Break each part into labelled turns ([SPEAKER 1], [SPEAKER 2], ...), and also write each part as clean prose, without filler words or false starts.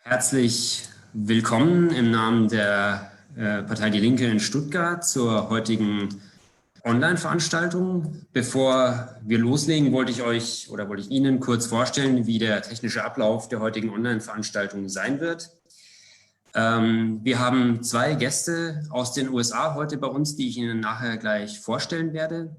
[SPEAKER 1] Herzlich willkommen im Namen der Partei Die Linke in Stuttgart zur heutigen Online-Veranstaltung. Bevor wir loslegen, wollte ich Ihnen kurz vorstellen, wie der technische Ablauf der heutigen Online-Veranstaltung sein wird. Wir haben zwei Gäste aus den USA heute bei uns, die ich Ihnen nachher gleich vorstellen werde.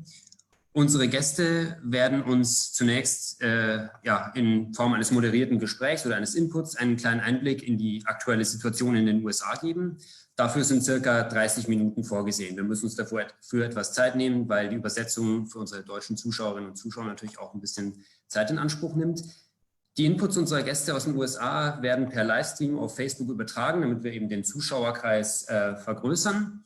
[SPEAKER 1] Unsere Gäste werden uns zunächst in Form eines moderierten Gesprächs oder eines Inputs einen kleinen Einblick in die aktuelle Situation in den USA geben. Dafür sind circa 30 Minuten vorgesehen. Wir müssen uns dafür etwas Zeit nehmen, weil die Übersetzung für unsere deutschen Zuschauerinnen und Zuschauer natürlich auch ein bisschen Zeit in Anspruch nimmt. Die Inputs unserer Gäste aus den USA werden per Livestream auf Facebook übertragen, damit wir eben den Zuschauerkreis vergrößern.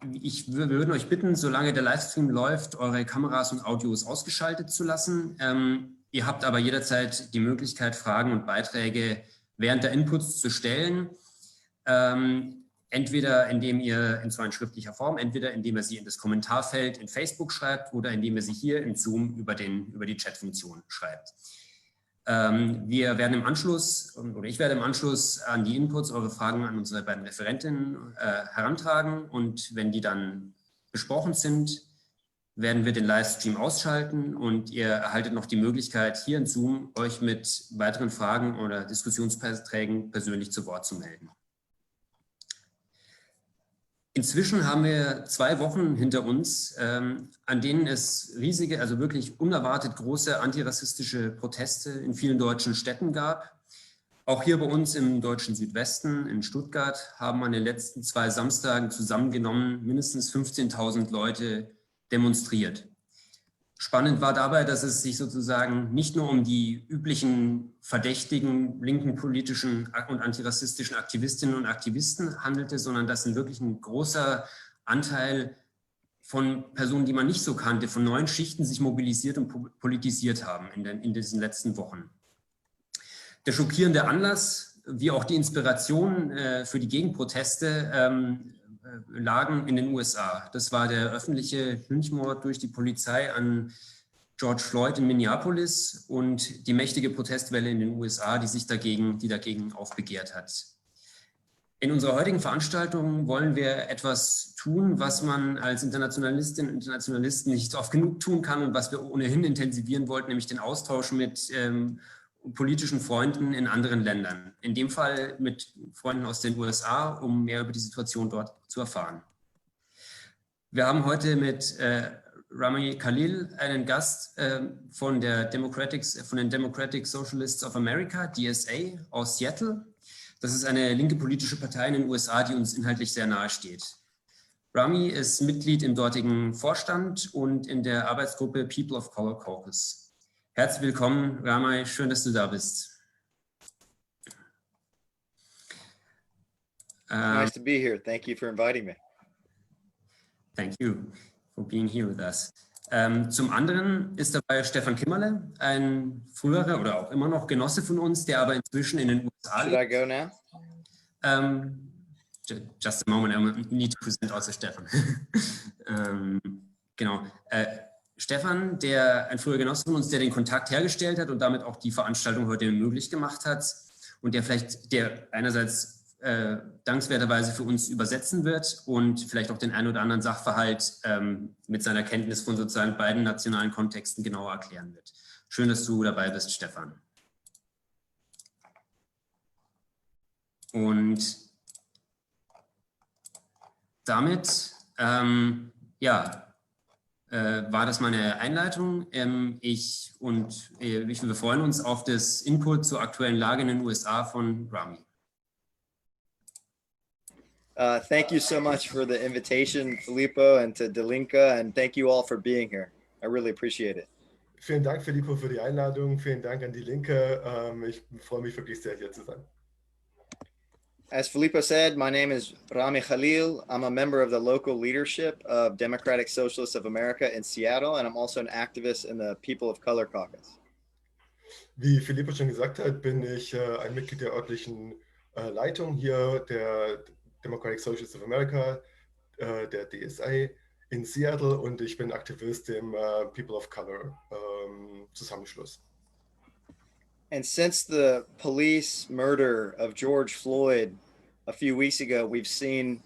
[SPEAKER 1] Wir würden euch bitten, solange der Livestream läuft, eure Kameras und Audios ausgeschaltet zu lassen. Ihr habt aber jederzeit die Möglichkeit, Fragen und Beiträge während der Inputs zu stellen. Entweder indem ihr in schriftlicher Form, entweder indem ihr sie in das Kommentarfeld in Facebook schreibt oder indem ihr sie hier in Zoom über die Chatfunktion schreibt. Wir werden im Anschluss, oder ich werde im Anschluss an die Inputs eure Fragen an unsere beiden Referentinnen herantragen, und wenn die dann besprochen sind, werden wir den Livestream ausschalten und ihr erhaltet noch die Möglichkeit, hier in Zoom euch mit weiteren Fragen oder Diskussionsbeiträgen persönlich zu Wort zu melden. Inzwischen haben wir 2 Wochen hinter uns, an denen es riesige, also wirklich unerwartet große antirassistische Proteste in vielen deutschen Städten gab. Auch hier bei uns im deutschen Südwesten, in Stuttgart, haben an den letzten 2 Samstagen zusammengenommen mindestens 15.000 Leute demonstriert. Spannend war dabei, dass es sich sozusagen nicht nur um die üblichen verdächtigen linken politischen und antirassistischen Aktivistinnen und Aktivisten handelte, sondern dass wirklich ein großer Anteil von Personen, die man nicht so kannte, von neuen Schichten sich mobilisiert und politisiert haben in diesen letzten Wochen. Der schockierende Anlass, wie auch die Inspiration für die Gegenproteste, lagen in den USA. Das war der öffentliche Lynchmord durch die Polizei an George Floyd in Minneapolis und die mächtige Protestwelle in den USA, die dagegen aufbegehrt hat. In unserer heutigen Veranstaltung wollen wir etwas tun, was man als Internationalistinnen und Internationalisten nicht oft genug tun kann und was wir ohnehin intensivieren wollten, nämlich den Austausch mit politischen Freunden in anderen Ländern. In dem Fall mit Freunden aus den USA, um mehr über die Situation dort zu erfahren. Wir haben heute mit Rami Khalil einen Gast von den Democratic Socialists of America, DSA, aus Seattle. Das ist eine linke politische Partei in den USA, die uns inhaltlich sehr nahe steht. Rami ist Mitglied im dortigen Vorstand und in der Arbeitsgruppe People of Color Caucus. Herzlich willkommen, Rami, schön, dass du da bist.
[SPEAKER 2] Nice to be here. Thank you for inviting me.
[SPEAKER 1] Thank you for being here with us. Zum anderen ist dabei Stefan Kimmerle, ein früherer oder auch immer noch Genosse von uns, der aber inzwischen in den USA lebt.
[SPEAKER 2] Should I go now?
[SPEAKER 1] Just a moment, I need to present also Stefan. Genau. Stefan, ein früherer Genosse von uns, der den Kontakt hergestellt hat und damit auch die Veranstaltung heute möglich gemacht hat und der einerseits dankenswerterweise für uns übersetzen wird und vielleicht auch den einen oder anderen Sachverhalt mit seiner Kenntnis von sozusagen beiden nationalen Kontexten genauer erklären wird. Schön, dass du dabei bist, Stefan. Und damit, war das meine Einleitung. Wir freuen uns auf das Input zur aktuellen Lage in den USA von Rami.
[SPEAKER 2] Thank you so much for the invitation, Filippo, and to Delinka, and thank you all for being here. I really appreciate it.
[SPEAKER 3] Vielen Dank, Filippo, für die Einladung. Vielen Dank an die Linke. Ich freue mich wirklich sehr, hier zu sein.
[SPEAKER 2] As Filippo said, my name is Rami Khalil. I'm a member of the local leadership of Democratic Socialists of America in Seattle, and I'm also an activist in the People of Color Caucus.
[SPEAKER 3] Wie Filippo schon gesagt hat, bin ich ein Mitglied der örtlichen Leitung hier der Democratic Socialists of America, der DSA in Seattle, und ich bin Aktivist im People of Color Zusammenschluss.
[SPEAKER 2] And since the police murder of George Floyd a few weeks ago, we've seen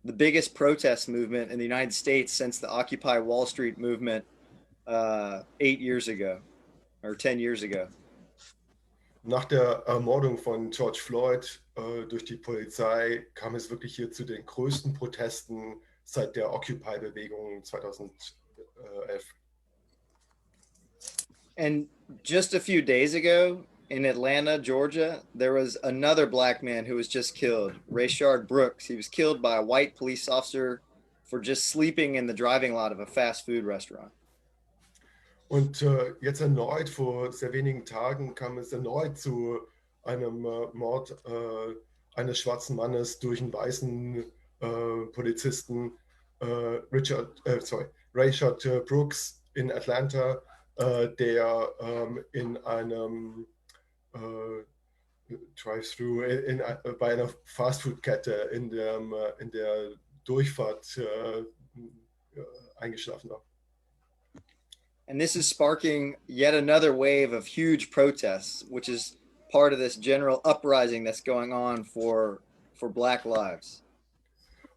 [SPEAKER 2] the biggest protest movement in the United States since the Occupy Wall Street movement 8 years ago or 10 years ago.
[SPEAKER 3] Nach der Ermordung von George Floyd durch die Polizei kam es wirklich hier zu den größten Protesten seit der Occupy-Bewegung 2011.
[SPEAKER 2] And just a few days ago in Atlanta, Georgia, there was another black man who was just killed, Rayshard Brooks. He was killed by a white police officer for just sleeping in the driving lot of a fast food restaurant.
[SPEAKER 3] Und jetzt erneut, vor sehr wenigen Tagen, kam es erneut zu einem Mord eines schwarzen Mannes durch einen weißen Polizisten, Rayshard Brooks in Atlanta, der in einem Drive-Thru bei einer Fastfood-Kette in der Durchfahrt eingeschlafen war.
[SPEAKER 2] And this is sparking yet another wave of huge protests, which is part of this general uprising that's going on for Black lives.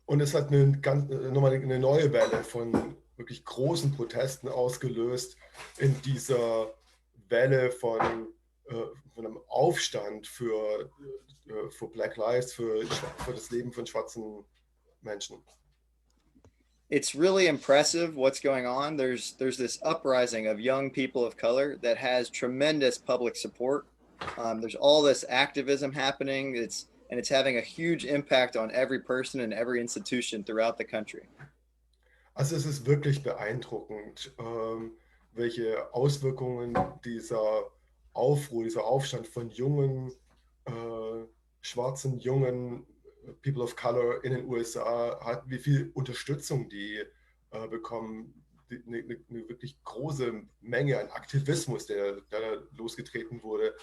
[SPEAKER 3] Und es hat nochmal eine neue Welle von wirklich großen Protesten ausgelöst in dieser Welle von einem Aufstand für Black Lives, für das Leben von schwarzen Menschen.
[SPEAKER 2] It's really impressive what's going on. There's this uprising of young people of color that has tremendous public support. There's all this activism happening. It's having a huge impact on every person and every institution throughout the country.
[SPEAKER 3] Also es ist wirklich beeindruckend, welche Auswirkungen dieser Aufruhr, dieser Aufstand von jungen, schwarzen, jungen People of Color in den USA hat, wie viel Unterstützung die bekommen, eine wirklich große Menge an Aktivismus, der losgetreten wurde,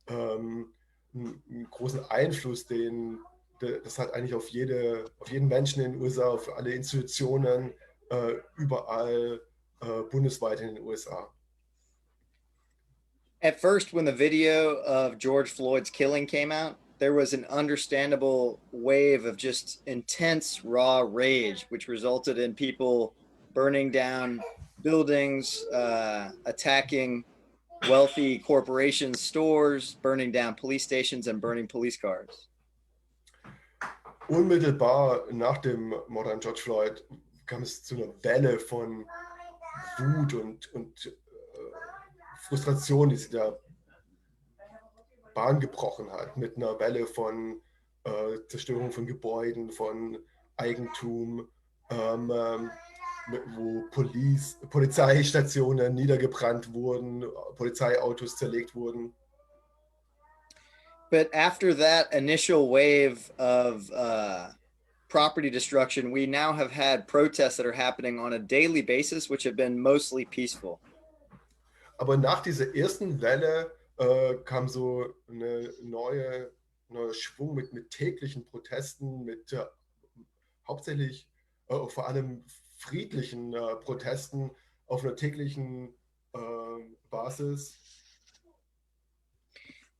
[SPEAKER 3] einen großen Einfluss, das hat eigentlich auf jeden Menschen in den USA, auf alle Institutionen, überall bundesweit in den USA.
[SPEAKER 2] At first, when the video of George Floyd's killing came out, there was an understandable wave of just intense raw rage, which resulted in people burning down buildings, attacking wealthy corporations, stores, burning down police stations, and burning police cars.
[SPEAKER 3] Unmittelbar nach dem Mord an George Floyd kam es zu einer Welle von Wut und Frustration, die sich da Bahn gebrochen hat, mit einer Welle von Zerstörung von Gebäuden, von Eigentum, wo Polizeistationen niedergebrannt wurden, Polizeiautos zerlegt wurden.
[SPEAKER 2] But after that initial wave of property destruction, we now have had protests that are happening on a daily basis, which have been mostly peaceful.
[SPEAKER 3] Aber nach dieser ersten Welle kam so eine neuer Schwung mit täglichen Protesten, mit hauptsächlich vor allem friedlichen Protesten auf einer täglichen Basis.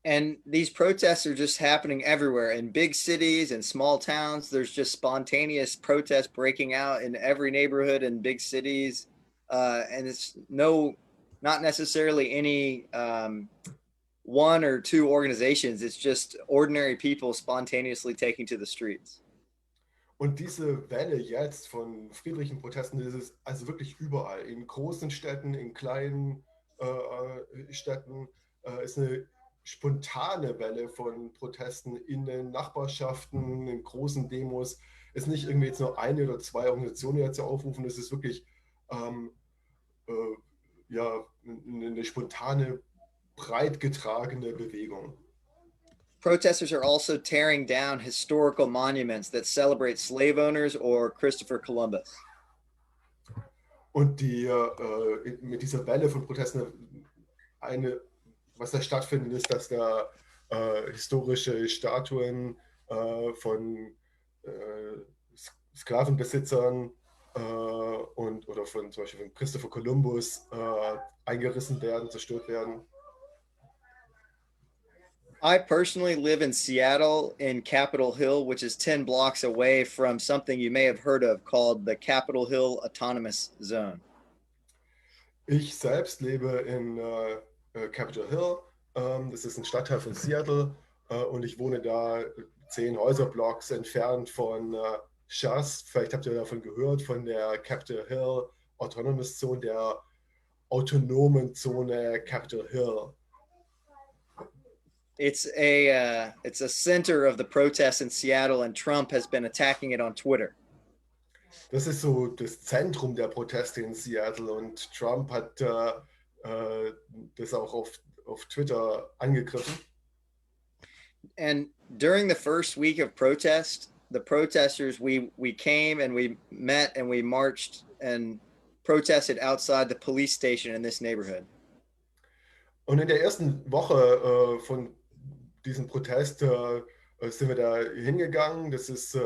[SPEAKER 2] And these protests are just happening everywhere in big cities and small towns. There's just spontaneous protests breaking out in every neighborhood in big cities. And it's not necessarily any one or two organizations. It's just ordinary people spontaneously taking to the streets.
[SPEAKER 3] Und diese Welle jetzt von friedlichen Protesten, das ist also wirklich überall, in großen Städten, in kleinen Städten, ist eine spontane Welle von Protesten in den Nachbarschaften, in großen Demos. Es ist nicht irgendwie jetzt nur eine oder zwei Organisationen, die dazu aufrufen, es ist wirklich eine spontane, breit getragene Bewegung.
[SPEAKER 2] Protesters are also tearing down historical monuments that celebrate slave owners or Christopher Columbus.
[SPEAKER 3] Und mit dieser Welle von Protesten, was da stattfindet, ist, dass da historische Statuen von Sklavenbesitzern oder von zum Beispiel von Christopher Columbus eingerissen werden, zerstört werden.
[SPEAKER 2] I personally live in Seattle in Capitol Hill, which is 10 blocks away from something you may have heard of called the Capitol Hill Autonomous Zone.
[SPEAKER 3] Ich selbst lebe in Capitol Hill. Das ist ein Stadtteil von Seattle und ich wohne da 10 Häuserblocks entfernt von SHAS. Vielleicht habt ihr davon gehört, von der Capitol Hill Autonomous Zone, der autonomen Zone Capitol Hill.
[SPEAKER 2] It's a center of the protests in Seattle, and Trump has been attacking it on Twitter.
[SPEAKER 3] Das ist so das Zentrum der Proteste in Seattle und Trump hat das auch auf Twitter angegriffen.
[SPEAKER 2] And during the first week of protest, the protesters, we came and we met and we marched and protested outside the police station in this neighborhood.
[SPEAKER 3] Und in der ersten Woche von diesem Protest sind wir da hingegangen. Das ist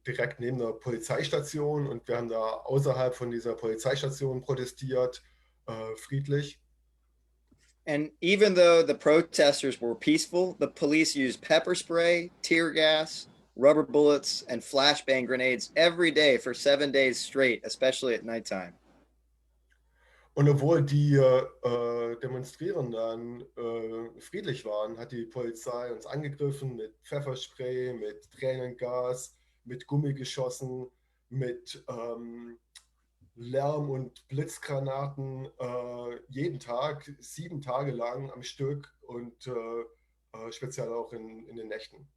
[SPEAKER 3] direkt neben der Polizeistation und wir haben da außerhalb von dieser Polizeistation protestiert, friedlich.
[SPEAKER 2] And even though the protesters were peaceful, the police used pepper spray, tear gas, rubber bullets, and flashbang grenades every day for 7 days straight, especially at nighttime.
[SPEAKER 3] Und obwohl die Demonstrierenden friedlich waren, hat die Polizei uns angegriffen mit Pfefferspray, mit Tränengas, mit Gummigeschossen, mit Lärm- und Blitzgranaten jeden Tag, 7 Tage lang am Stück und speziell auch in den Nächten.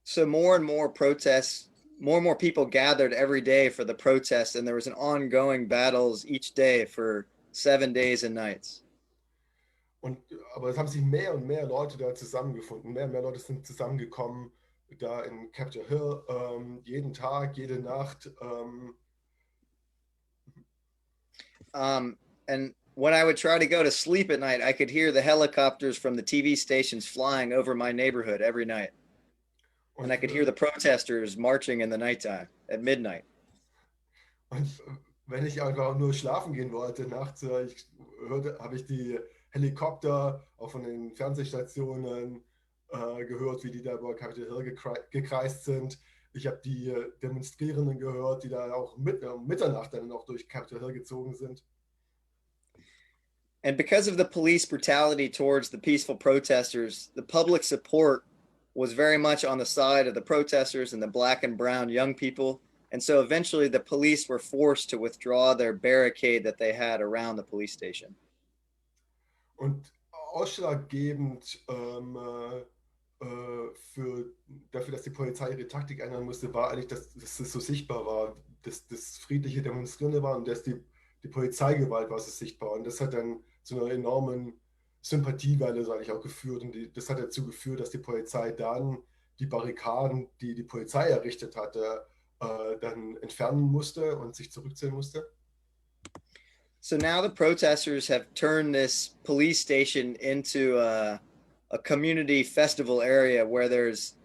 [SPEAKER 2] So more and more protests, more and more people gathered every day for the protest, and there was an ongoing battles each day for 7 days and nights.
[SPEAKER 3] Aber es haben sich mehr und mehr Leute da zusammengefunden, mehr und mehr Leute sind zusammengekommen da in Capitol Hill, jeden Tag, jede Nacht.
[SPEAKER 2] And when I would try to go to sleep at night, I could hear the helicopters from the TV stations flying over my neighborhood every night. And I could hear the protesters marching in the nighttime at midnight.
[SPEAKER 3] Und wenn ich einfach nur schlafen gehen wollte nachts, habe ich die Helikopter auch von den Fernsehstationen gehört, wie die da über Capitol Hill gekreist sind. Ich habe die Demonstrierenden gehört, die da auch Mitternacht dann auch durch Capitol Hill gezogen sind.
[SPEAKER 2] And because of the police brutality towards the peaceful protesters, the public support was very much on the side of the protesters and the black and brown young people. And so eventually the police were forced to withdraw their barricade that they had around the police station.
[SPEAKER 3] Und ausschlaggebend dafür, dass die Polizei ihre Taktik ändern musste, war eigentlich, dass es so sichtbar war, dass das friedliche Demonstrierende war und dass die Polizeigewalt war so sichtbar. Und das hat dann zu einer enormen Sympathiewelle, sage ich, auch geführt. Und das hat dazu geführt, dass die Polizei dann die Barrikaden, die die Polizei errichtet hatte, dann entfernen musste und sich zurückziehen musste.
[SPEAKER 2] So now the protesters have turned this police station into a community festival area where there's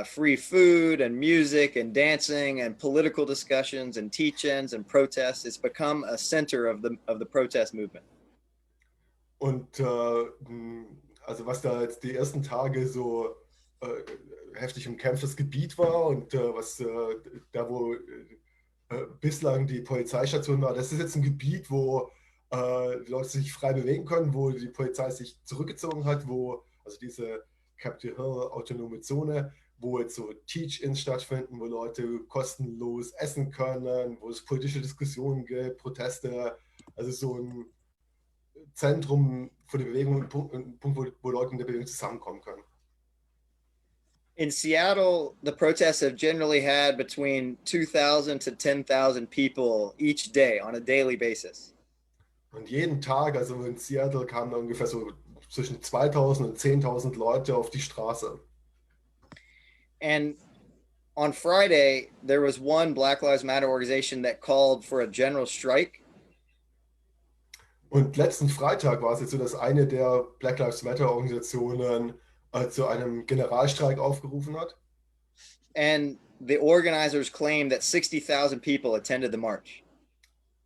[SPEAKER 2] free food and music and dancing and political discussions and teach-ins and protests. It's become a center of the protest movement.
[SPEAKER 3] Und also was da jetzt die ersten Tage so heftig umkämpftes Gebiet war und was da wo bislang die Polizeistation war, das ist jetzt ein Gebiet, wo die Leute sich frei bewegen können, wo die Polizei sich zurückgezogen hat, wo also diese Capitol Hill autonome Zone, wo jetzt so Teach-ins stattfinden, wo Leute kostenlos essen können, wo es politische Diskussionen gibt, Proteste, also so ein Zentrum für die Bewegung, ein Punkt, wo Leute in der Bewegung zusammenkommen können.
[SPEAKER 2] In Seattle, the protests have generally had between 2,000 to 10,000 people each day on a daily basis.
[SPEAKER 3] Und jeden Tag, also in Seattle, kamen da ungefähr so zwischen 2.000 und 10.000 Leute auf die Straße.
[SPEAKER 2] And on Friday, there was one Black Lives Matter organization that called for a general strike.
[SPEAKER 3] Und letzten Freitag war es jetzt so, dass eine der Black Lives Matter Organisationen zu einem Generalstreik aufgerufen hat.
[SPEAKER 2] And the organizers claim that 60,000 people attended the march.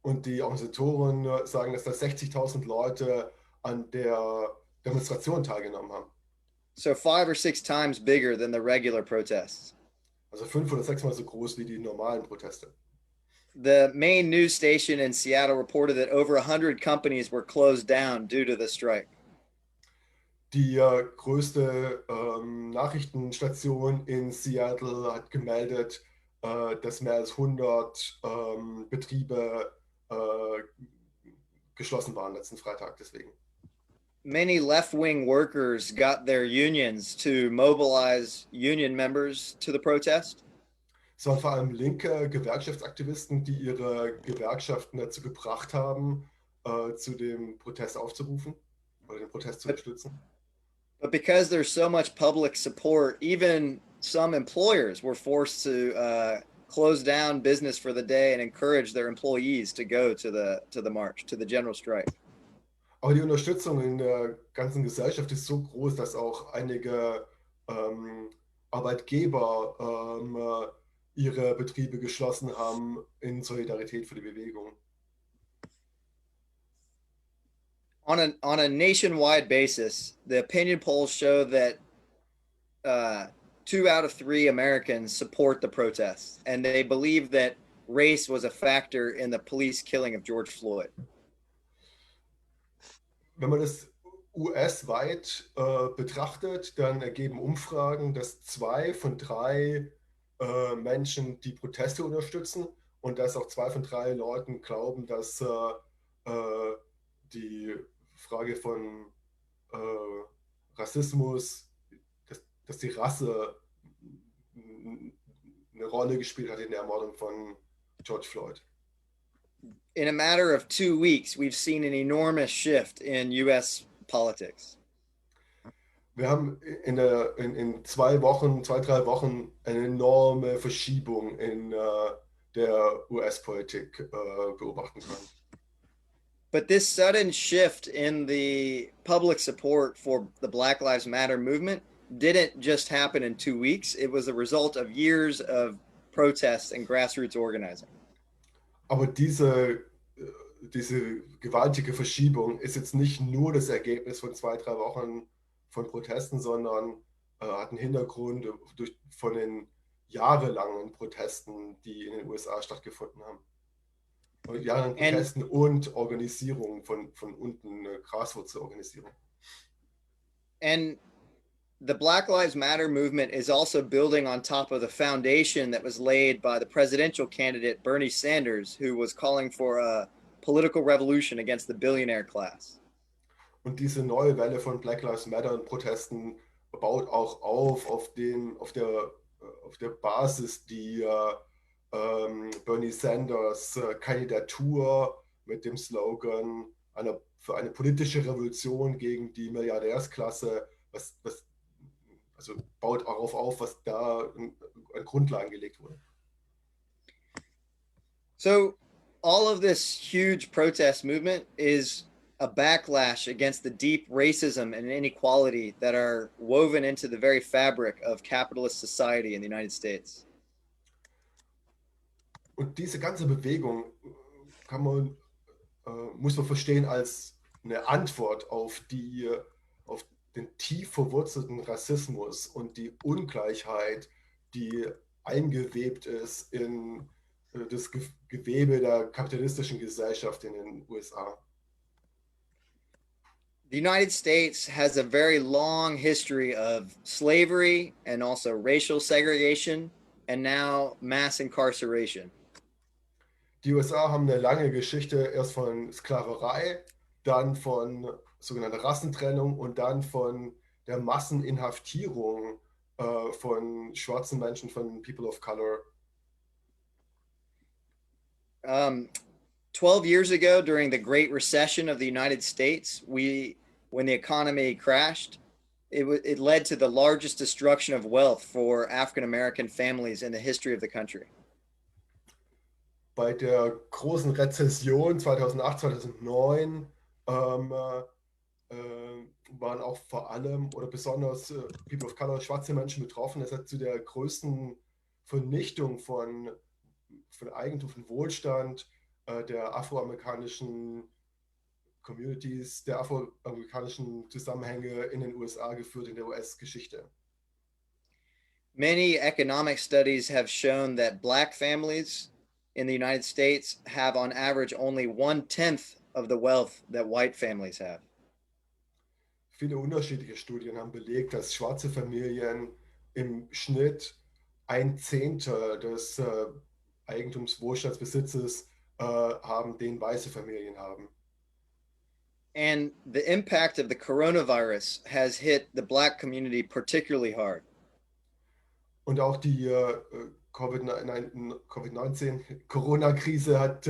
[SPEAKER 3] Und die Organisatoren sagen, dass da 60.000 Leute an der Demonstrationen teilgenommen haben.
[SPEAKER 2] So 5 or 6 times bigger than the regular protests.
[SPEAKER 3] Also 5 oder 6 Mal so groß wie die normalen Proteste.
[SPEAKER 2] The main news station in Seattle reported that over 100 companies were closed down due to the strike.
[SPEAKER 3] Die größte Nachrichtenstation in Seattle hat gemeldet, dass mehr als 100 Betriebe geschlossen waren letzten Freitag deswegen.
[SPEAKER 2] Many left-wing workers got their unions to mobilize union members to the protest.
[SPEAKER 3] Es waren vor allem linke Gewerkschaftsaktivisten, die ihre Gewerkschaften dazu gebracht haben, zu dem Protest aufzurufen oder den Protest zu unterstützen.
[SPEAKER 2] But because there's so much public support, even some employers were forced to close down business for the day and encourage their employees to go to the march, to the general strike.
[SPEAKER 3] Aber die Unterstützung in der ganzen Gesellschaft ist so groß, dass auch einige Arbeitgeber ihre Betriebe geschlossen haben in Solidarität für die Bewegung.
[SPEAKER 2] On a nationwide basis, the opinion polls show that 2 out of 3 Americans support the protests, and they believe that race was a factor in the police killing of George Floyd.
[SPEAKER 3] Wenn man das US-weit betrachtet, dann ergeben Umfragen, dass 2 von 3 Menschen die Proteste unterstützen und dass auch 2 von 3 Leuten glauben, dass die Frage von Rassismus, dass die Rasse eine Rolle gespielt hat in der Ermordung von George Floyd.
[SPEAKER 2] In a matter of 2 weeks, we've seen an enormous shift in US politics.
[SPEAKER 3] Wir haben in 2 Wochen, 2, 3 Wochen eine enorme Verschiebung in der US-Politik beobachten können.
[SPEAKER 2] But this sudden shift in the public support for the Black Lives Matter movement didn't just happen in 2 weeks. It was a result of years of protests and grassroots organizing.
[SPEAKER 3] Aber diese gewaltige Verschiebung ist jetzt nicht nur das Ergebnis von 2, 3 Wochen von Protesten, sondern hat einen Hintergrund von den jahrelangen Protesten, die in den USA stattgefunden haben. Jahrelangen Protesten und Organisierung von unten, Graswurzelorganisierung.
[SPEAKER 2] And the Black Lives Matter movement is also building on top of the foundation that was laid by the presidential candidate Bernie Sanders, who was calling for a political revolution against the billionaire class.
[SPEAKER 3] Und diese neue Welle von Black Lives Matter und Protesten baut auch auf der Basis, die Bernie Sanders Kandidatur mit dem Slogan für eine politische Revolution gegen die Milliardärsklasse, also baut darauf auf, was da an Grundlagen gelegt wurde.
[SPEAKER 2] So all of this huge protest movement is a backlash against the deep racism and inequality that are woven into the very fabric of capitalist society in the United States.
[SPEAKER 3] Und diese ganze Bewegung muss man verstehen als eine Antwort auf den tief verwurzelten Rassismus und die Ungleichheit, die eingewebt ist in das Gewebe der kapitalistischen Gesellschaft in den USA.
[SPEAKER 2] The United States has a very long history of slavery and also racial segregation and now mass incarceration.
[SPEAKER 3] Die USA haben eine lange Geschichte erst von Sklaverei, dann von sogenannter Rassentrennung und dann von der Masseninhaftierung von schwarzen Menschen, von People of Color.
[SPEAKER 2] 12 years ago, during the Great Recession of the United States, when the economy crashed, it led to the largest destruction of wealth for African American families in the history of the country.
[SPEAKER 3] Bei der großen Rezession 2008, 2009 waren auch vor allem oder besonders People of Color, schwarze Menschen betroffen. Es hat zu der größten Vernichtung von Eigentum, von Wohlstand der afroamerikanischen Communities der afroamerikanischen Zusammenhänge in den USA geführt in der US-Geschichte.
[SPEAKER 2] Many economic studies have shown that Black families in the United States have on average only 1/10 of the wealth that white families have.
[SPEAKER 3] Viele unterschiedliche Studien haben belegt, dass schwarze Familien im Schnitt 1/10 des Eigentumswohlstandsbesitzes haben, den weiße Familien haben.
[SPEAKER 2] And the impact of the coronavirus has hit the Black community particularly hard.
[SPEAKER 3] Und auch die COVID-19 Corona-Krise hat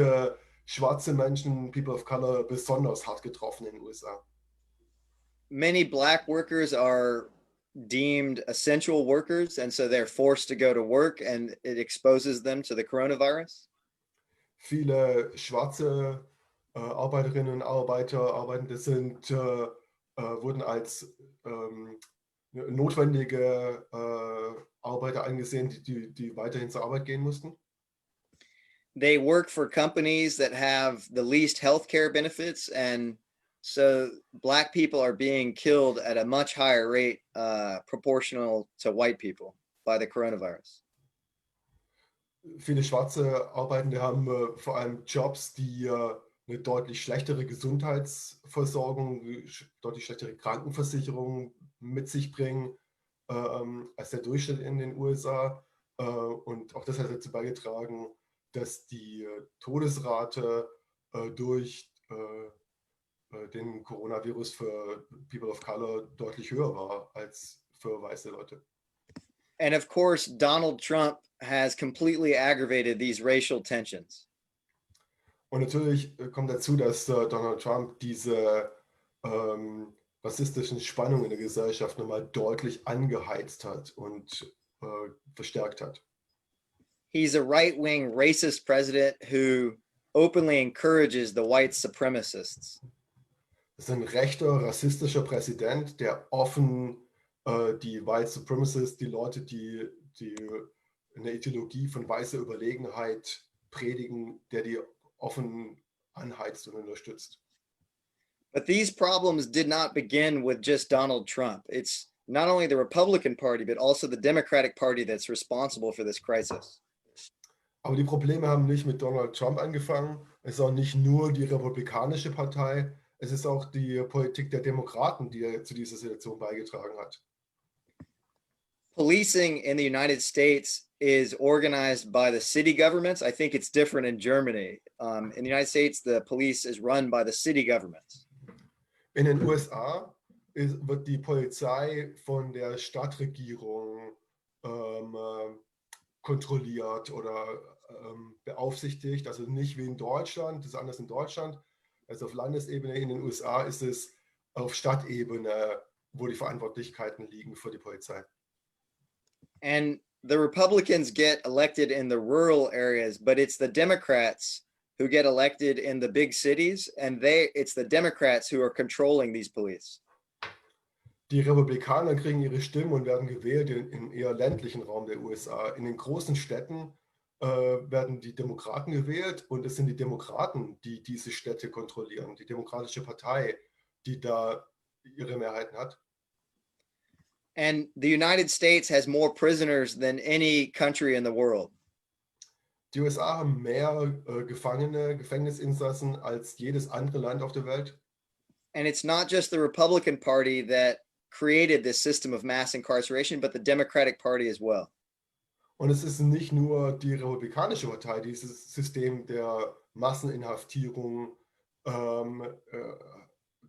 [SPEAKER 3] schwarze Menschen, People of Color, besonders hart getroffen in den USA.
[SPEAKER 2] Many Black workers are deemed essential workers, and so they're forced to go to work, and it exposes them to the coronavirus.
[SPEAKER 3] Viele schwarze Arbeiterinnen und Arbeiter, Arbeitende wurden als notwendige Arbeiter angesehen, die weiterhin zur Arbeit gehen mussten.
[SPEAKER 2] They work for companies that have the least healthcare benefits, and so Black people are being killed at a much higher rate proportional to white people by the coronavirus.
[SPEAKER 3] Viele schwarze Arbeitende haben vor allem Jobs, die eine deutlich schlechtere Gesundheitsversorgung, deutlich schlechtere Krankenversicherung mit sich bringen als der Durchschnitt in den USA. Und auch das hat dazu beigetragen, dass die Todesrate durch den Coronavirus für People of Color deutlich höher war als für weiße Leute.
[SPEAKER 2] And of course, Donald Trump has completely aggravated these racial tensions.
[SPEAKER 3] Und natürlich kommt dazu, dass Donald Trump diese rassistischen Spannungen in der Gesellschaft nochmal deutlich angeheizt hat und verstärkt hat.
[SPEAKER 2] He's a right-wing racist president who openly encourages the white supremacists.
[SPEAKER 3] Das ist ein rechter, rassistischer Präsident, der offen die White Supremacists, die Leute, die eine Ideologie von weißer Überlegenheit predigen, der die offen anheizt und unterstützt.
[SPEAKER 2] But these problems did not begin with just Donald Trump. It's not only the Republican Party, but also the Democratic Party that's responsible for this crisis.
[SPEAKER 3] Aber die Probleme haben nicht mit Donald Trump angefangen. Es ist auch nicht nur die Republikanische Partei. Es ist auch die Politik der Demokraten, die zu dieser Situation beigetragen hat.
[SPEAKER 2] Policing in the United States is organized by the city governments. I think it's different in Germany. In the United States, the police is run by the city governments.
[SPEAKER 3] In den USA wird die Polizei von der Stadtregierung kontrolliert oder beaufsichtigt. Also nicht wie in Deutschland, das ist anders in Deutschland. Also auf Landesebene. In den USA ist es auf Stadtebene, wo die Verantwortlichkeiten liegen für die Polizei.
[SPEAKER 2] And the Republicans get elected in the rural areas, but it's the Democrats who get elected in the big cities, and it's the Democrats who are controlling these police.
[SPEAKER 3] Die Republikaner kriegen ihre Stimmen und werden gewählt im eher ländlichen Raum der USA. In den großen Städten werden die Demokraten gewählt und es sind die Demokraten, die diese Städte kontrollieren. Die Demokratische Partei, die da ihre Mehrheiten hat.
[SPEAKER 2] And the United States has more prisoners than any country in the world.
[SPEAKER 3] Die USA haben mehr Gefangene, Gefängnisinsassen als jedes andere Land auf der Welt.
[SPEAKER 2] And it's not just the Republican Party that created this system of mass incarceration, but the Democratic Party as well.
[SPEAKER 3] Und es ist nicht nur die Republikanische Partei, die dieses System der Masseninhaftierung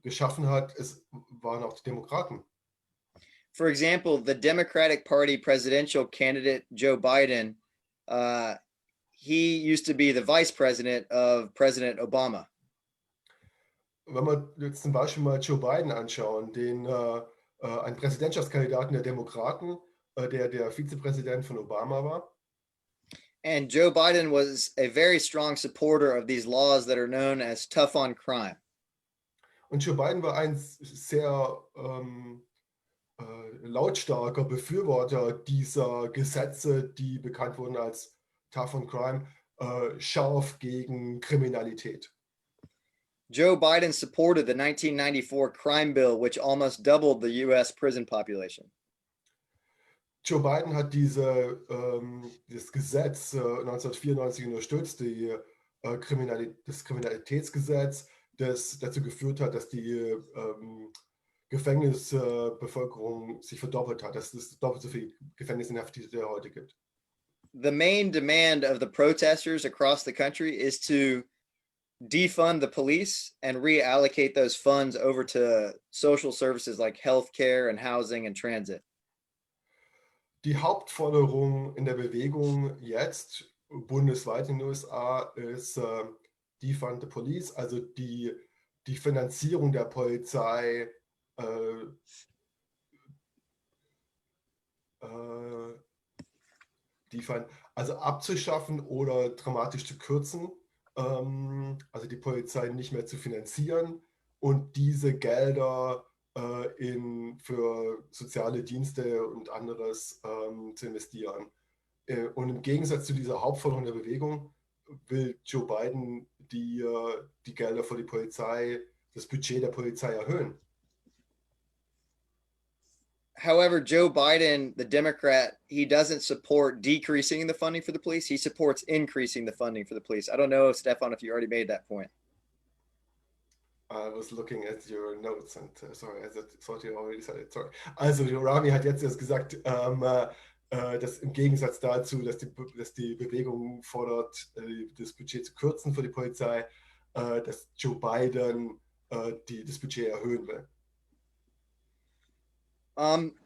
[SPEAKER 3] geschaffen hat, es waren auch die Demokraten.
[SPEAKER 2] For example, the Democratic Party presidential candidate Joe Biden, he used to be the vice president of President Obama.
[SPEAKER 3] Wenn wir jetzt zum Beispiel mal Joe Biden anschauen, einen Präsidentschaftskandidaten der Demokraten, der Vizepräsident von Obama war.
[SPEAKER 2] And Joe Biden was a very strong supporter of these laws that are known as tough on crime.
[SPEAKER 3] Und Joe Biden war ein sehr lautstarker Befürworter dieser Gesetze, die bekannt wurden als Tough on Crime, scharf gegen Kriminalität.
[SPEAKER 2] Joe Biden supported the 1994 crime bill, which almost doubled the US prison population.
[SPEAKER 3] Joe Biden hat das Gesetz 1994 unterstützt, das Kriminalitätsgesetz, das dazu geführt hat, dass die Gefängnisbevölkerung sich verdoppelt hat, dass es doppelt so viel Gefängnisinhaftierte heute gibt.
[SPEAKER 2] The main demand of the protesters across the country is to defund the police and reallocate those funds over to social services like healthcare and housing and transit.
[SPEAKER 3] Die Hauptforderung in der Bewegung jetzt bundesweit in den USA ist Defund the Police, also die Finanzierung der Polizei also abzuschaffen oder dramatisch zu kürzen, also die Polizei nicht mehr zu finanzieren und diese Gelder für soziale Dienste und anderes zu investieren. Und im Gegensatz zu dieser Hauptforderung der Bewegung will Joe Biden die Gelder für die Polizei, das Budget der Polizei erhöhen.
[SPEAKER 2] However, Joe Biden, the Democrat, he doesn't support decreasing the funding for the police. He supports increasing the funding for the police. I don't know, Stefan, if you already made that point.
[SPEAKER 3] I was looking at your notes and sorry, I thought you already said it. Sorry. Also Rami hat jetzt erst gesagt, dass im Gegensatz dazu, dass die Bewegung fordert, das Budget zu kürzen für die Polizei, dass Joe Biden das Budget erhöhen will.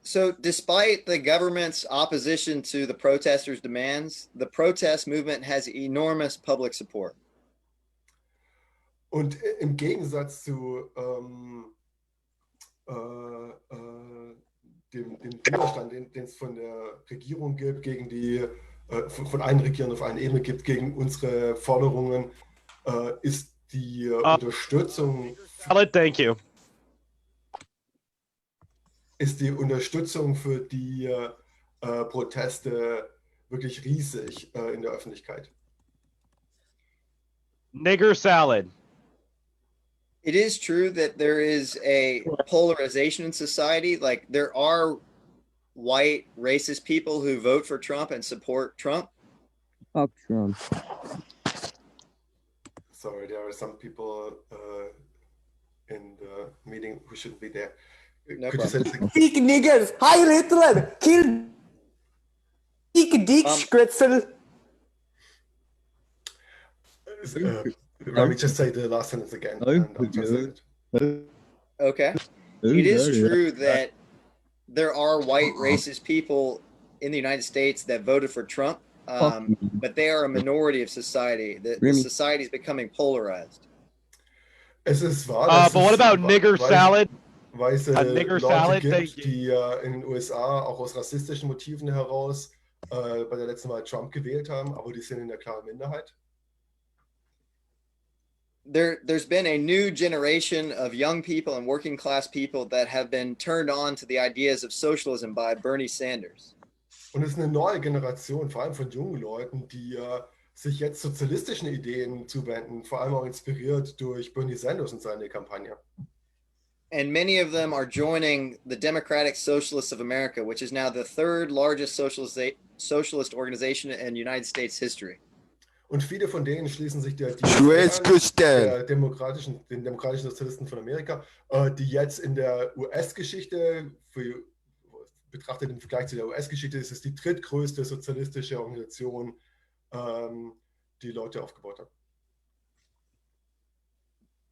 [SPEAKER 2] So despite the government's opposition to the protesters' demands, the protest movement has enormous public support.
[SPEAKER 3] Und im Gegensatz zu dem Widerstand, den es von der Regierung gibt, von allen Regierungen auf allen Ebenen gibt, gegen unsere Forderungen, ist die Unterstützung.
[SPEAKER 4] Thank you.
[SPEAKER 3] Ist die Unterstützung für die Proteste wirklich riesig in der Öffentlichkeit.
[SPEAKER 4] Nigger salad.
[SPEAKER 2] It is true that there is a polarization in society. Like there are white racist people who vote for Trump and support Trump.
[SPEAKER 5] Fuck Trump.
[SPEAKER 3] Sorry, there are some people in the meeting who shouldn't be there.
[SPEAKER 2] No
[SPEAKER 3] Could you say
[SPEAKER 2] problem.
[SPEAKER 3] this again?
[SPEAKER 6] Dick niggers, Heil Hitler, kill dick Spritzel.
[SPEAKER 3] Rami, just say the last sentence again. And I'll translate it.
[SPEAKER 2] Okay. It is true that there are white racist people in the United States that voted for Trump, but they are a minority of society. The society is becoming polarized.
[SPEAKER 3] Es ist wahr,
[SPEAKER 4] But what about nigger salad?
[SPEAKER 3] Weiße
[SPEAKER 4] nigger
[SPEAKER 3] Leute
[SPEAKER 4] salad,
[SPEAKER 3] gibt, die in den USA auch aus rassistischen Motiven heraus bei der letzten Wahl Trump gewählt haben, aber die sind in der klaren Minderheit.
[SPEAKER 2] There's been a new generation of young people and working class people that have been turned on to the ideas of socialism by Bernie Sanders.
[SPEAKER 3] Und es ist eine neue Generation, vor allem von jungen Leuten, die sich jetzt sozialistischen Ideen zuwenden, vor allem auch inspiriert durch Bernie Sanders und seine Kampagne.
[SPEAKER 2] And many of them are joining the Democratic Socialists of America, which is now the third largest socialist organization in United States history.
[SPEAKER 3] Und viele von denen schließen sich den demokratischen Sozialisten von Amerika, die jetzt in der US-Geschichte, betrachtet im Vergleich zu der US-Geschichte, ist es die drittgrößte sozialistische Organisation, die Leute aufgebaut haben.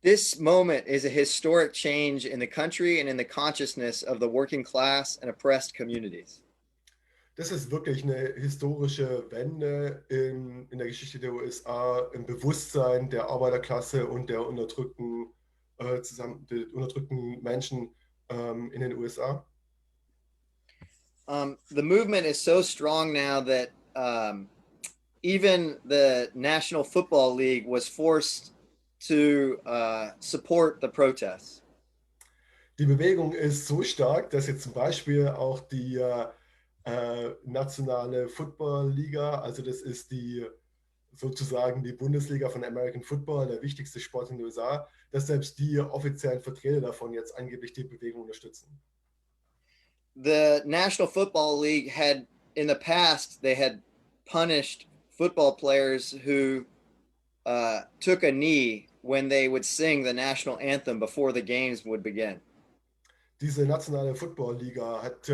[SPEAKER 2] This moment is a historic change in the country and in the consciousness of the working class and oppressed communities.
[SPEAKER 3] Das ist wirklich eine historische Wende in der Geschichte der USA, im Bewusstsein der Arbeiterklasse und der unterdrückten Menschen in den USA.
[SPEAKER 2] The movement is so strong now that even the National Football League was forced to support the protests.
[SPEAKER 3] Die Bewegung ist so stark, dass jetzt zum Beispiel auch die nationale Football-Liga, also das ist die sozusagen die Bundesliga von American Football, der wichtigste Sport in den USA, dass selbst die offiziellen Vertreter davon jetzt angeblich die Bewegung unterstützen.
[SPEAKER 2] The National Football League had, in the past, they had punished football players who took a knee when they would sing the national anthem before the games would begin.
[SPEAKER 3] Diese nationale Football-Liga hat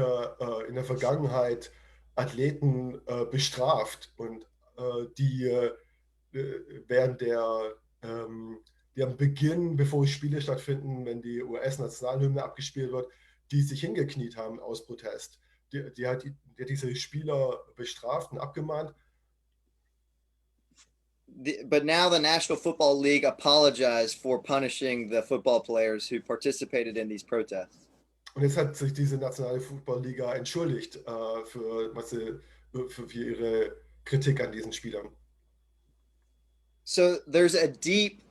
[SPEAKER 3] in der Vergangenheit Athleten bestraft und die während die am Beginn, bevor Spiele stattfinden, wenn die US-Nationalhymne abgespielt wird, die sich hingekniet haben aus Protest. Die hat diese Spieler bestraft und abgemahnt.
[SPEAKER 2] But now the National Football League apologized for punishing the football players who participated in these protests.
[SPEAKER 3] Und jetzt hat sich diese nationale Football-Liga entschuldigt für ihre Kritik an diesen Spielern.
[SPEAKER 2] So there's a deep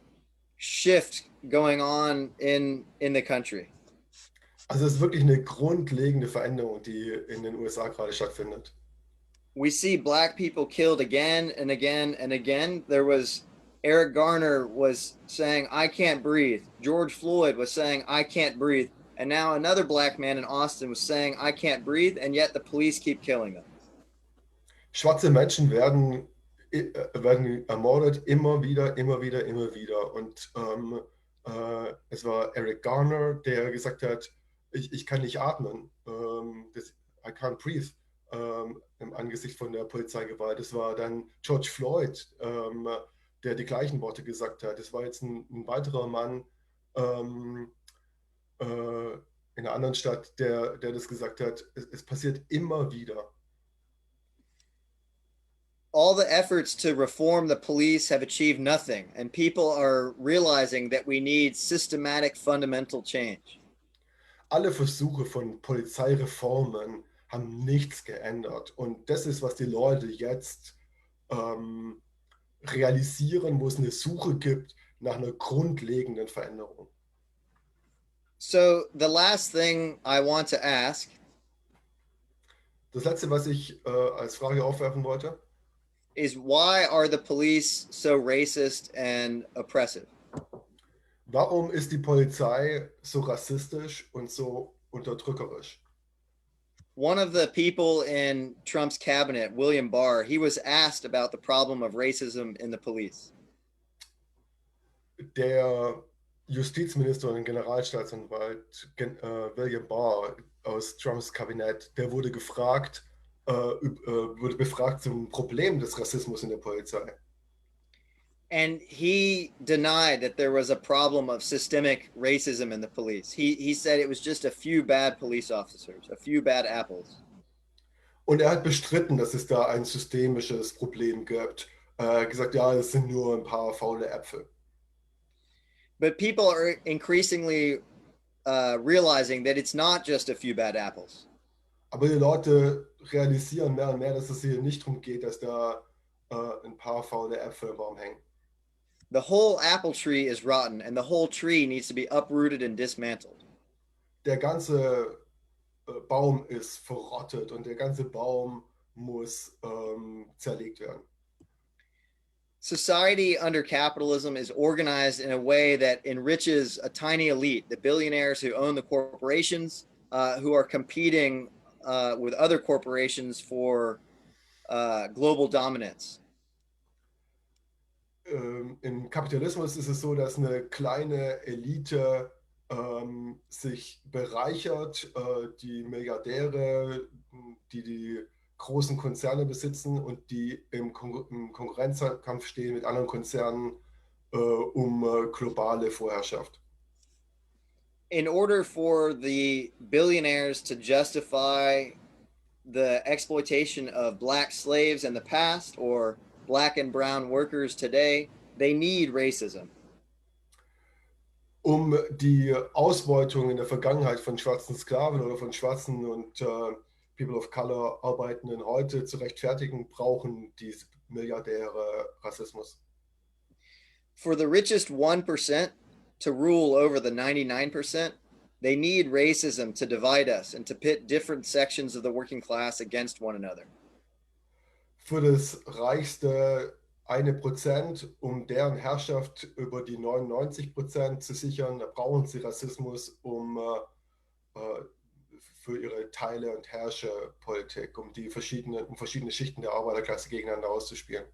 [SPEAKER 2] shift going on in the country.
[SPEAKER 3] Also es ist wirklich eine grundlegende Veränderung, die in den USA gerade stattfindet.
[SPEAKER 2] We see black people killed again and again and again. There was Eric Garner was saying, "I can't breathe." George Floyd was saying, "I can't breathe." And now another black man in Austin was saying, "I can't breathe," and yet the police keep killing them.
[SPEAKER 3] Schwarze Menschen werden ermordet, immer wieder. Und es war Eric Garner, der gesagt hat, ich kann nicht atmen. I can't breathe. Im Angesicht von der Polizeigewalt. Es war dann George Floyd, der die gleichen Worte gesagt hat. Es war jetzt ein weiterer Mann in einer anderen Stadt, der das gesagt hat. Es passiert immer wieder.
[SPEAKER 2] All the efforts to reform the police have achieved nothing, and people are realizing that we need systematic, fundamental change.
[SPEAKER 3] Alle Versuche von Polizeireformen haben nichts geändert. Und das ist, was die Leute jetzt realisieren, wo es eine Suche gibt nach einer grundlegenden Veränderung.
[SPEAKER 2] So the last thing I want to ask
[SPEAKER 3] Das Letzte, was ich als Frage aufwerfen wollte,
[SPEAKER 2] is, why are the police so racist and oppressive?
[SPEAKER 3] warum ist die Polizei so rassistisch und so unterdrückerisch?
[SPEAKER 2] One of the people in Trump's cabinet, William Barr, he was asked about the problem of racism in the police.
[SPEAKER 3] Der Justizminister und Generalstaatsanwalt William Barr aus Trumps Kabinett, der wurde befragt zum Problem des Rassismus in der Polizei.
[SPEAKER 2] And he denied that there was a problem of systemic racism in the police. He said it was just a few bad police officers, a few bad apples.
[SPEAKER 3] Und er hat bestritten, dass es da ein systemisches Problem gibt. Er hat gesagt, ja, es sind nur ein paar faule Äpfel.
[SPEAKER 2] But people are increasingly realizing that it's not just a few bad apples.
[SPEAKER 3] Aber die Leute realisieren mehr und mehr, dass es hier nicht darum geht, dass da ein paar faule Äpfel im Baum hängen.
[SPEAKER 2] The whole apple tree is rotten, and the whole tree needs to be uprooted and dismantled.
[SPEAKER 3] Der ganze Baum ist verrottet und der ganze Baum muss zerlegt werden.
[SPEAKER 2] Society under capitalism is organized in a way that enriches a tiny elite, the billionaires who own the corporations, who are competing with other corporations for global dominance.
[SPEAKER 3] Im Kapitalismus ist es so, dass eine kleine Elite sich bereichert, die Milliardäre, die großen Konzerne besitzen und die im Konkurrenzkampf stehen mit anderen Konzernen um globale Vorherrschaft.
[SPEAKER 2] In order for the billionaires to justify the exploitation of black slaves in the past or black and brown workers today, they need racism.
[SPEAKER 3] Um die Ausbeutung in der Vergangenheit von schwarzen Sklaven oder von schwarzen und People of Color Arbeitenden heute zu rechtfertigen, brauchen die Milliardäre Rassismus.
[SPEAKER 2] For the richest 1% to rule over the 99%, they need racism to divide us and to pit different sections of the working class against one another.
[SPEAKER 3] Für das reichste 1%, um deren Herrschaft über die 99% zu sichern. Da brauchen sie Rassismus, für ihre Teile- und Herrscherpolitik, um verschiedene Schichten der Arbeiterklasse gegeneinander auszuspielen.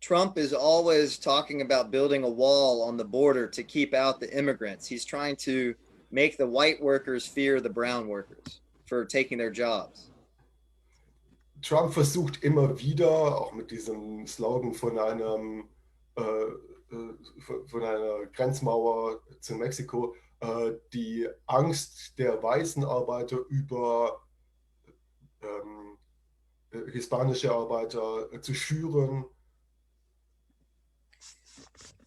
[SPEAKER 2] Trump is always talking about building a wall on the border to keep out the immigrants. He's trying to make the white workers fear the brown workers for taking their jobs.
[SPEAKER 3] Trump versucht immer wieder, auch mit diesem Slogan von einer Grenzmauer zu Mexiko, die Angst der weißen Arbeiter über hispanische Arbeiter zu schüren.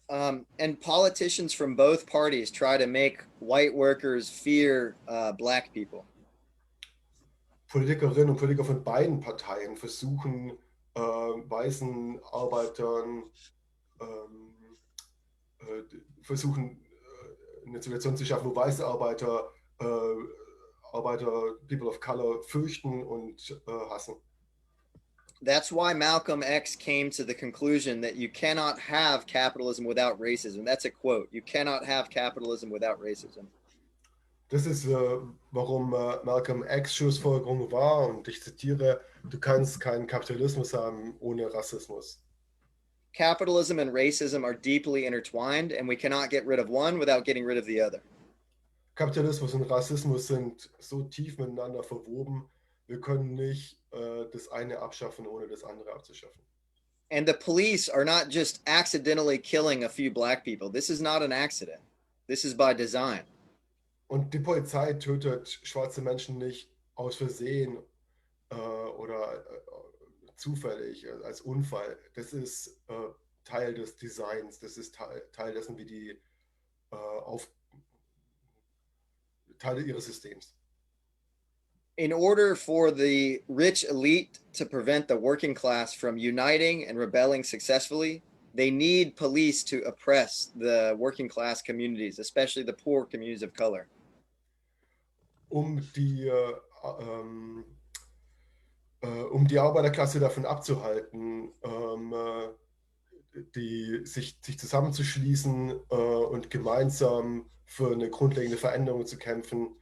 [SPEAKER 2] And politicians from both parties try to make white workers fear black people.
[SPEAKER 3] Politikerinnen und Politiker von beiden Parteien versuchen, weißen Arbeitern eine Situation zu schaffen, wo weiße Arbeiter People of Color fürchten und hassen.
[SPEAKER 2] That's why Malcolm X came to the conclusion that you cannot have capitalism without racism. That's a quote. You cannot have capitalism without racism.
[SPEAKER 3] Das ist, warum Malcolm X Schlussfolgerung war, und ich zitiere: Du kannst keinen Kapitalismus haben ohne Rassismus.
[SPEAKER 2] Capitalism and racism are deeply intertwined, and we cannot get rid of one without getting rid of the other.
[SPEAKER 3] Kapitalismus und Rassismus sind so tief miteinander verwoben, wir können nicht das eine abschaffen, ohne das andere abzuschaffen.
[SPEAKER 2] And the police are not just accidentally killing a few black people. This is not an accident. This is by design.
[SPEAKER 3] Und die Polizei tötet schwarze Menschen nicht aus Versehen oder zufällig als Unfall. Das ist Teil des Designs, das ist Teil dessen, wie die Teile ihres Systems.
[SPEAKER 2] In order for the rich elite to prevent the working class from uniting and rebelling successfully, they need police to oppress the working class communities, especially the poor communities of color.
[SPEAKER 3] Um die Arbeiterklasse davon abzuhalten, sich zusammenzuschließen und gemeinsam für eine grundlegende Veränderung zu kämpfen,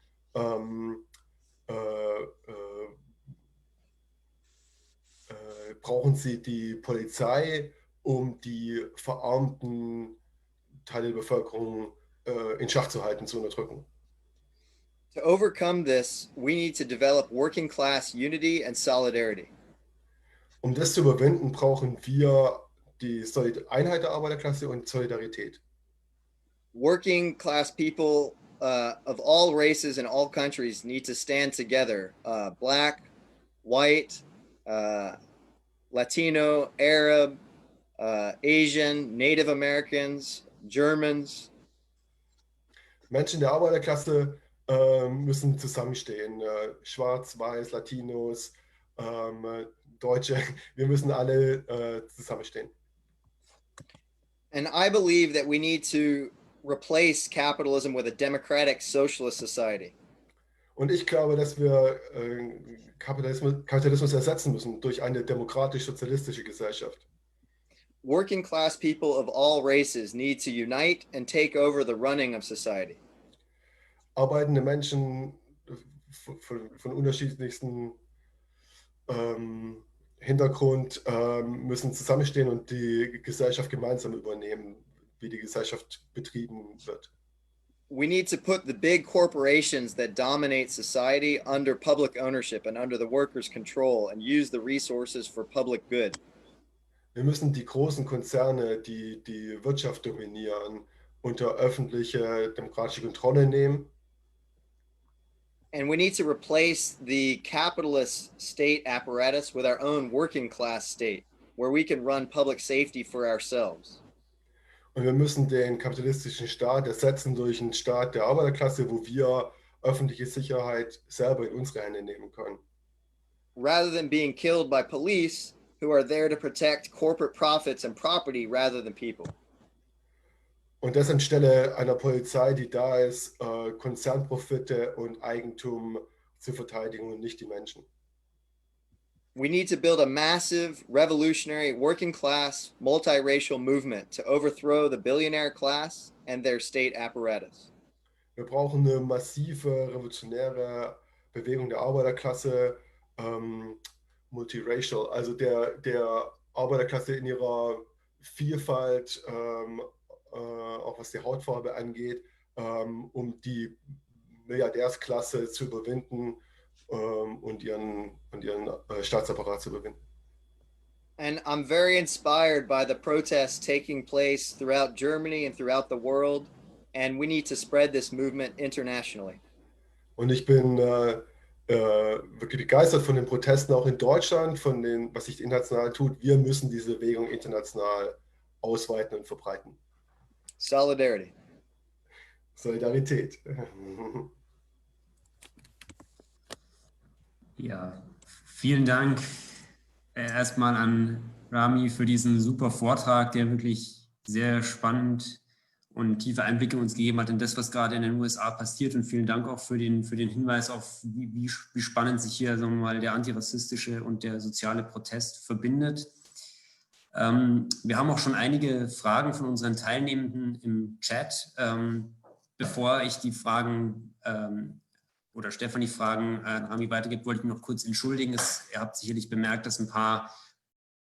[SPEAKER 3] brauchen sie die Polizei, um die verarmten Teile der Bevölkerung in Schach zu halten, zu unterdrücken.
[SPEAKER 2] To overcome this, we need to develop working class unity and solidarity.
[SPEAKER 3] Um das zu überwinden, brauchen wir die Einheit der Arbeiterklasse und Solidarität.
[SPEAKER 2] Working class people of all races and all countries need to stand together. Black, white, Latino, Arab, Asian, Native Americans, Germans.
[SPEAKER 3] Menschen der Arbeiterklasse müssen zusammenstehen. Schwarz, Weiß, Latinos, Deutsche, wir müssen alle zusammenstehen.
[SPEAKER 2] And I believe that we need to replace capitalism with a democratic socialist society.
[SPEAKER 3] Und ich glaube, dass wir Kapitalismus ersetzen müssen durch eine demokratisch-sozialistische Gesellschaft.
[SPEAKER 2] Working class people of all races need to unite and take over the running of society.
[SPEAKER 3] Arbeitende Menschen von unterschiedlichsten Hintergrund müssen zusammenstehen und die Gesellschaft gemeinsam übernehmen, wie die Gesellschaft betrieben wird.
[SPEAKER 2] We need to put the big corporations that dominate society under public ownership and under the workers' control and use the resources for public good.
[SPEAKER 3] Wir müssen die großen Konzerne, die die Wirtschaft dominieren, unter öffentliche demokratische Kontrolle nehmen.
[SPEAKER 2] And we need to replace the capitalist state apparatus with our own working class state, where we can run public safety for ourselves.
[SPEAKER 3] Und wir müssen den kapitalistischen Staat ersetzen durch einen Staat der Arbeiterklasse, wo wir öffentliche Sicherheit selber in unsere Hände nehmen können.
[SPEAKER 2] Rather than being killed by police who are there to protect corporate profits and property rather than people.
[SPEAKER 3] Und das anstelle einer Polizei, die da ist, Konzernprofite und Eigentum zu verteidigen und nicht die Menschen.
[SPEAKER 2] We need to build a massive, revolutionary, working class, multiracial movement to overthrow the billionaire class and their state apparatus.
[SPEAKER 3] Wir brauchen eine massive, revolutionäre Bewegung der Arbeiterklasse, multiracial, also der Arbeiterklasse in ihrer Vielfalt, auch was die Hautfarbe angeht, um die Milliardärsklasse zu überwinden und ihren Staatsapparat zu überwinden.
[SPEAKER 2] And I'm very inspired by the protests taking place throughout Germany and throughout the world. And we need to spread this movement internationally.
[SPEAKER 3] Und ich bin wirklich begeistert von den Protesten auch in Deutschland, von dem, was sich international tut. Wir müssen diese Bewegung international ausweiten und verbreiten.
[SPEAKER 2] Solidarity.
[SPEAKER 3] Solidarität.
[SPEAKER 1] Ja, vielen Dank erstmal an Rami für diesen super Vortrag, der wirklich sehr spannend und tiefe Einblicke uns gegeben hat in das, was gerade in den USA passiert. Und vielen Dank auch für den Hinweis auf, wie spannend sich hier, sagen wir mal, der antirassistische und der soziale Protest verbindet. Wir haben auch schon einige Fragen von unseren Teilnehmenden im Chat. Bevor ich die Fragen oder Stefanie Fragen an Rami weitergibt, wollte ich mich noch kurz entschuldigen. Ihr habt sicherlich bemerkt, dass ein paar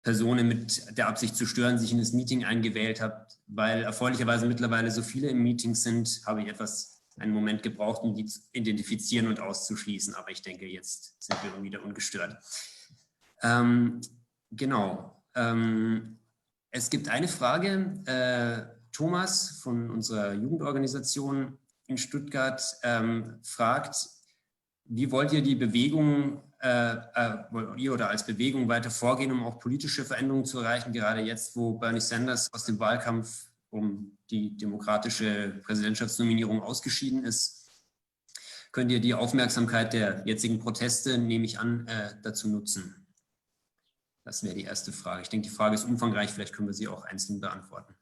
[SPEAKER 1] Personen mit der Absicht zu stören sich in das Meeting eingewählt habt, weil erfreulicherweise mittlerweile so viele im Meeting sind, habe ich einen Moment gebraucht, um die zu identifizieren und auszuschließen. Aber ich denke, jetzt sind wir wieder ungestört. Genau. Es gibt eine Frage. Thomas von unserer Jugendorganisation in Stuttgart fragt, wie wollt ihr die Bewegung, ihr oder als Bewegung weiter vorgehen, um auch politische Veränderungen zu erreichen, gerade jetzt, wo Bernie Sanders aus dem Wahlkampf um die demokratische Präsidentschaftsnominierung ausgeschieden ist? Könnt ihr die Aufmerksamkeit der jetzigen Proteste, nehme ich an, dazu nutzen? Das wäre die erste Frage. Ich denke, die Frage ist umfangreich, vielleicht können wir sie auch einzeln beantworten.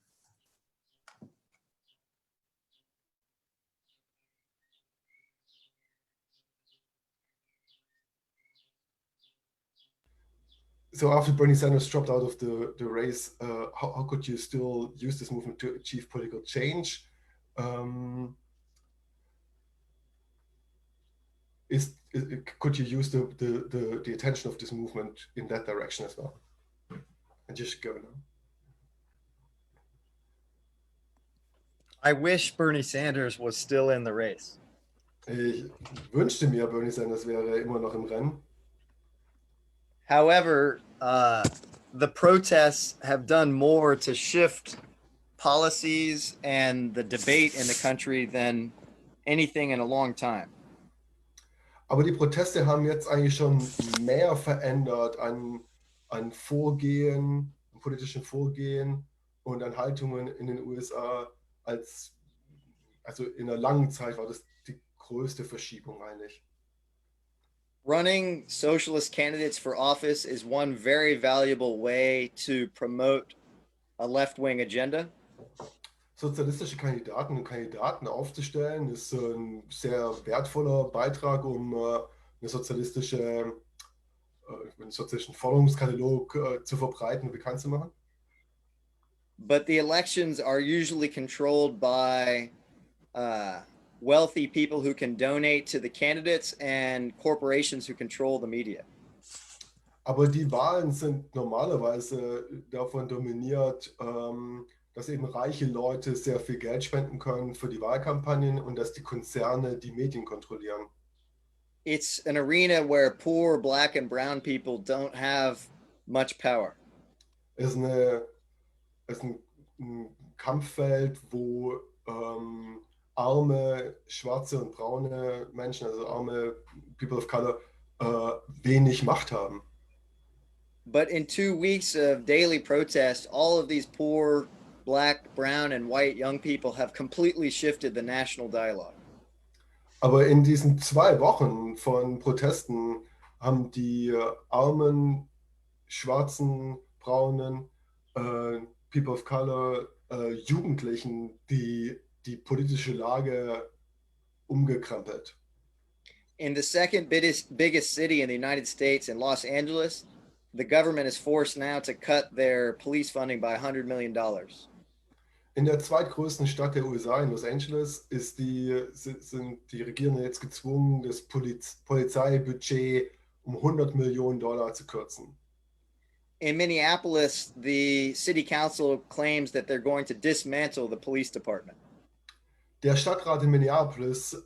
[SPEAKER 3] So after Bernie Sanders dropped out of the race, how could you still use this movement to achieve political change? Could you use the attention of this movement in that direction as well? And you should go now.
[SPEAKER 2] I wish Bernie Sanders was still in the race.
[SPEAKER 3] Ich wünschte mir, Bernie Sanders wäre immer noch im Rennen.
[SPEAKER 2] However, the protests have done more to shift policies and the debate in the country than anything in a long time.
[SPEAKER 3] Aber die Proteste haben jetzt eigentlich schon mehr verändert an Vorgehen, an politischen Vorgehen und an Haltungen in den USA also in einer langen Zeit war das die größte Verschiebung eigentlich.
[SPEAKER 2] Running socialist candidates for office is one very valuable way to promote a left-wing agenda.
[SPEAKER 3] Sozialistische Kandidaten und Kandidaten aufzustellen, ist ein sehr wertvoller Beitrag, um einen sozialistischen Forderungskatalog zu verbreiten und bekannt zu machen.
[SPEAKER 2] But the elections are usually controlled by wealthy people who can donate to the candidates and corporations who control the media.
[SPEAKER 3] Aber die Wahlen sind normalerweise davon dominiert, dass eben reiche Leute sehr viel Geld spenden können für die Wahlkampagnen und dass die Konzerne die Medien kontrollieren.
[SPEAKER 2] It's an arena where poor black and brown people don't have much power.
[SPEAKER 3] Es ist ein Kampffeld, wo arme, schwarze und braune Menschen, also arme People of Color, wenig Macht haben.
[SPEAKER 2] But in 2 weeks of daily protest, all of these poor black, brown, and white young people have completely shifted the national dialogue.
[SPEAKER 3] Aber in diesen 2 Wochen von Protesten haben die armen, schwarzen, braunen, People of Color, Jugendlichen die politische Lage umgekrempelt.
[SPEAKER 2] In the second biggest city in the United States, in Los Angeles, the government is forced now to cut their police funding by $100 million.
[SPEAKER 3] In der zweitgrößten Stadt der USA, in Los Angeles, sind die Regierenden jetzt gezwungen, das Polizeibudget um $100 Millionen zu kürzen.
[SPEAKER 2] In Minneapolis, the city council claims that they're going to dismantle the police department.
[SPEAKER 3] Der Stadtrat in Minneapolis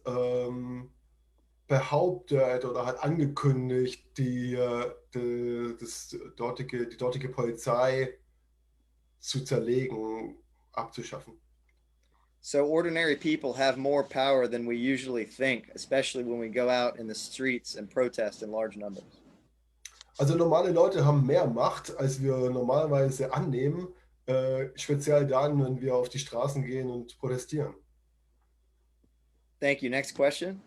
[SPEAKER 3] behauptet oder hat angekündigt, die dortige Polizei zu zerlegen, abzuschaffen.
[SPEAKER 2] So ordinary people have more power than we usually think, especially when we go out in the streets and protest in large numbers.
[SPEAKER 3] Also normale Leute haben mehr Macht, als wir normalerweise annehmen, speziell dann, wenn wir auf die Straßen gehen und protestieren.
[SPEAKER 2] Thank you. Next question.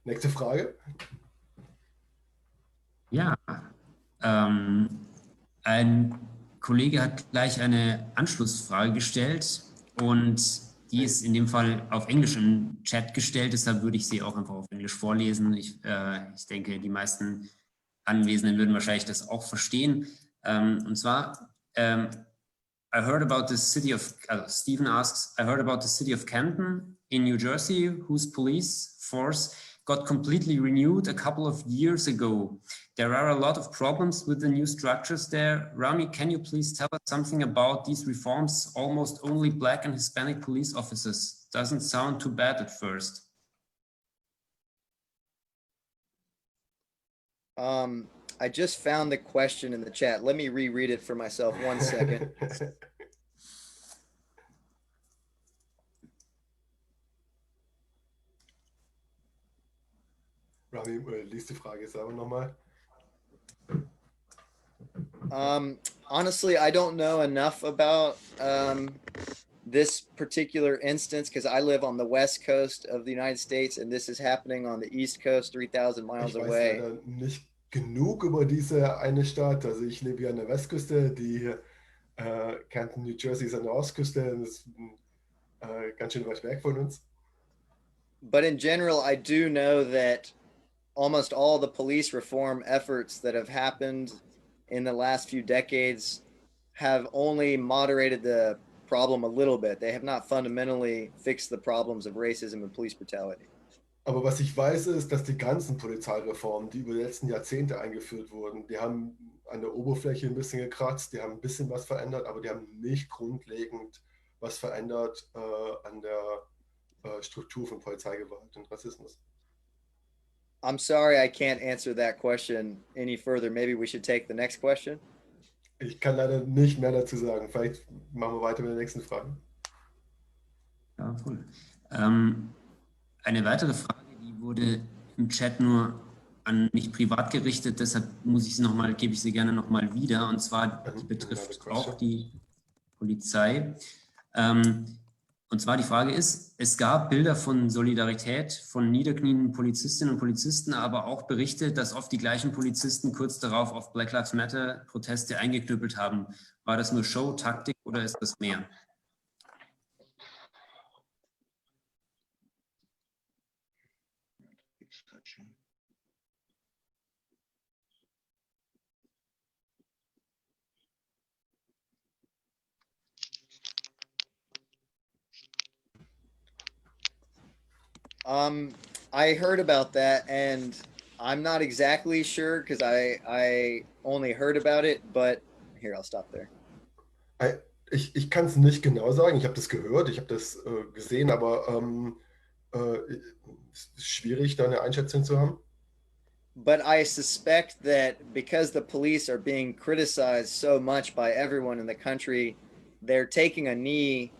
[SPEAKER 3] Nächste Frage.
[SPEAKER 1] Ja, ein Kollege hat gleich eine Anschlussfrage gestellt und die ist in dem Fall auf Englisch im Chat gestellt, deshalb würde ich sie auch einfach auf Englisch vorlesen. Ich denke, die meisten Anwesenden würden wahrscheinlich das auch verstehen. Und zwar, I heard about the city of, Stephen asks, I heard about the city of Canton in New Jersey, whose police force got completely renewed a couple of years ago. There are a lot of problems with the new structures there. Rami, can you please tell us something about these reforms? Almost only Black and Hispanic police officers. Doesn't sound too bad at first.
[SPEAKER 2] I just found the question in the chat. Let me reread it for myself 1 second.
[SPEAKER 3] Rami, lies die Frage selber nochmal.
[SPEAKER 2] Honestly, I don't know enough about this particular instance because I live on the west coast of the United States and this is happening on the east coast, 3,000 miles
[SPEAKER 3] Ich weiß
[SPEAKER 2] away.
[SPEAKER 3] leider nicht genug über diese eine Stadt. Also ich lebe hier an der Westküste, die Canton, New Jersey ist an der Ostküste. Das ist ganz schön weit weg von uns.
[SPEAKER 2] But in general, I do know that almost all the police reform efforts that have happened in the last few decades have only moderated the problem a little bit. They have not fundamentally fixed the problems of racism and police brutality.
[SPEAKER 3] Aber was ich weiß, ist, dass die ganzen Polizeireformen, die über die letzten Jahrzehnte eingeführt wurden, die haben an der Oberfläche ein bisschen gekratzt, die haben ein bisschen was verändert, aber die haben nicht grundlegend was verändert an der Struktur von Polizeigewalt und Rassismus.
[SPEAKER 2] I'm sorry, I can't answer that question any further. Maybe we should take the next question.
[SPEAKER 3] Ich kann leider nicht mehr dazu sagen. Vielleicht machen wir weiter mit der nächsten Frage.
[SPEAKER 1] Ja, cool. Eine weitere Frage, die wurde im Chat nur an mich privat gerichtet, deshalb gebe ich sie gerne nochmal wieder. Und zwar, die betrifft auch die Polizei. Und zwar die Frage ist, es gab Bilder von Solidarität von niederknienden Polizistinnen und Polizisten, aber auch Berichte, dass oft die gleichen Polizisten kurz darauf auf Black Lives Matter Proteste eingeknüppelt haben. War das nur Show, Taktik oder ist das mehr?
[SPEAKER 2] I heard about that and I'm not exactly sure because I only heard about it, but here, I'll stop there.
[SPEAKER 3] Ich kann es nicht genau sagen, ich habe das gehört, ich habe das gesehen, aber es ist schwierig, da eine Einschätzung zu haben.
[SPEAKER 2] But I suspect that because the police are being criticized so much by everyone in the country, they're taking a knee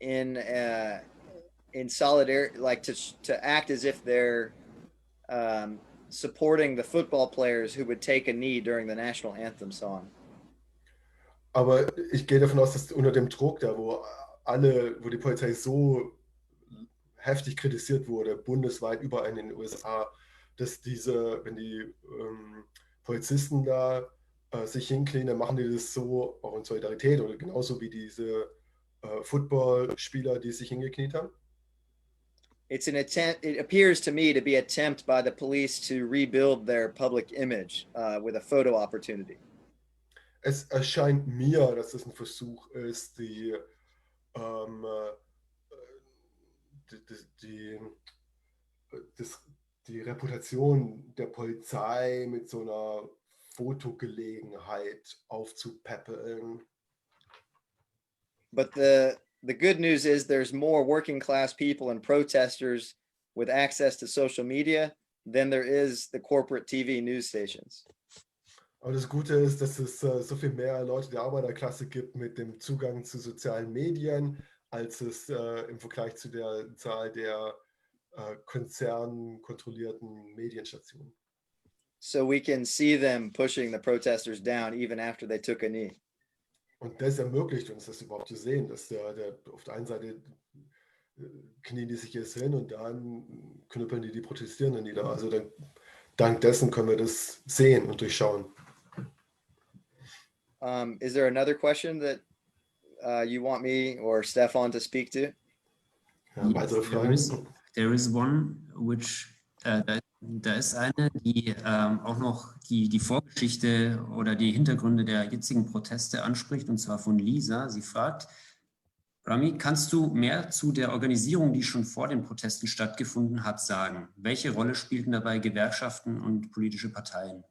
[SPEAKER 2] in solidarity, like to act as if they're supporting the football players who would take a knee during the national anthem song.
[SPEAKER 3] Aber ich gehe davon aus, dass unter dem Druck da, wo die Polizei so heftig kritisiert wurde, bundesweit überall in den USA, dass wenn die Polizisten da sich hinknien, dann machen die das so auch in Solidarität oder genauso wie diese Footballspieler, die sich hingekniet haben.
[SPEAKER 2] it's an attempt, it appears to me to be an attempt by the police to rebuild their public image with a photo opportunity.
[SPEAKER 3] Es erscheint mir, dass es ein Versuch ist, ähm, die, die, das, die Reputation der Polizei mit so einer Fotogelegenheit aufzupäppeln.
[SPEAKER 2] But the good news is there's more working class people and protesters with access to social media than there is the corporate TV news stations.
[SPEAKER 3] Aber das Gute ist, dass es so viel mehr Leute der Arbeiterklasse gibt mit dem Zugang zu sozialen Medien, als es im Vergleich zu der Zahl der konzernkontrollierten Medienstationen.
[SPEAKER 2] So we can see them pushing the protesters down even after they took a knee.
[SPEAKER 3] Und das ermöglicht uns, das überhaupt zu sehen, dass auf der einen Seite knien die sich jetzt hin und dann knüppeln die Protestierenden nieder. Also dank dessen können wir das sehen und durchschauen.
[SPEAKER 2] Is there another question that you want me or Stefan to speak to?
[SPEAKER 3] Ja, weitere Fragen?
[SPEAKER 1] There is one which da ist eine, die auch noch die Vorgeschichte oder die Hintergründe der jetzigen Proteste anspricht, und zwar von Lisa. Sie fragt: Rami, kannst du mehr zu der Organisierung, die schon vor den Protesten stattgefunden hat, sagen? Welche Rolle spielten dabei Gewerkschaften und politische Parteien?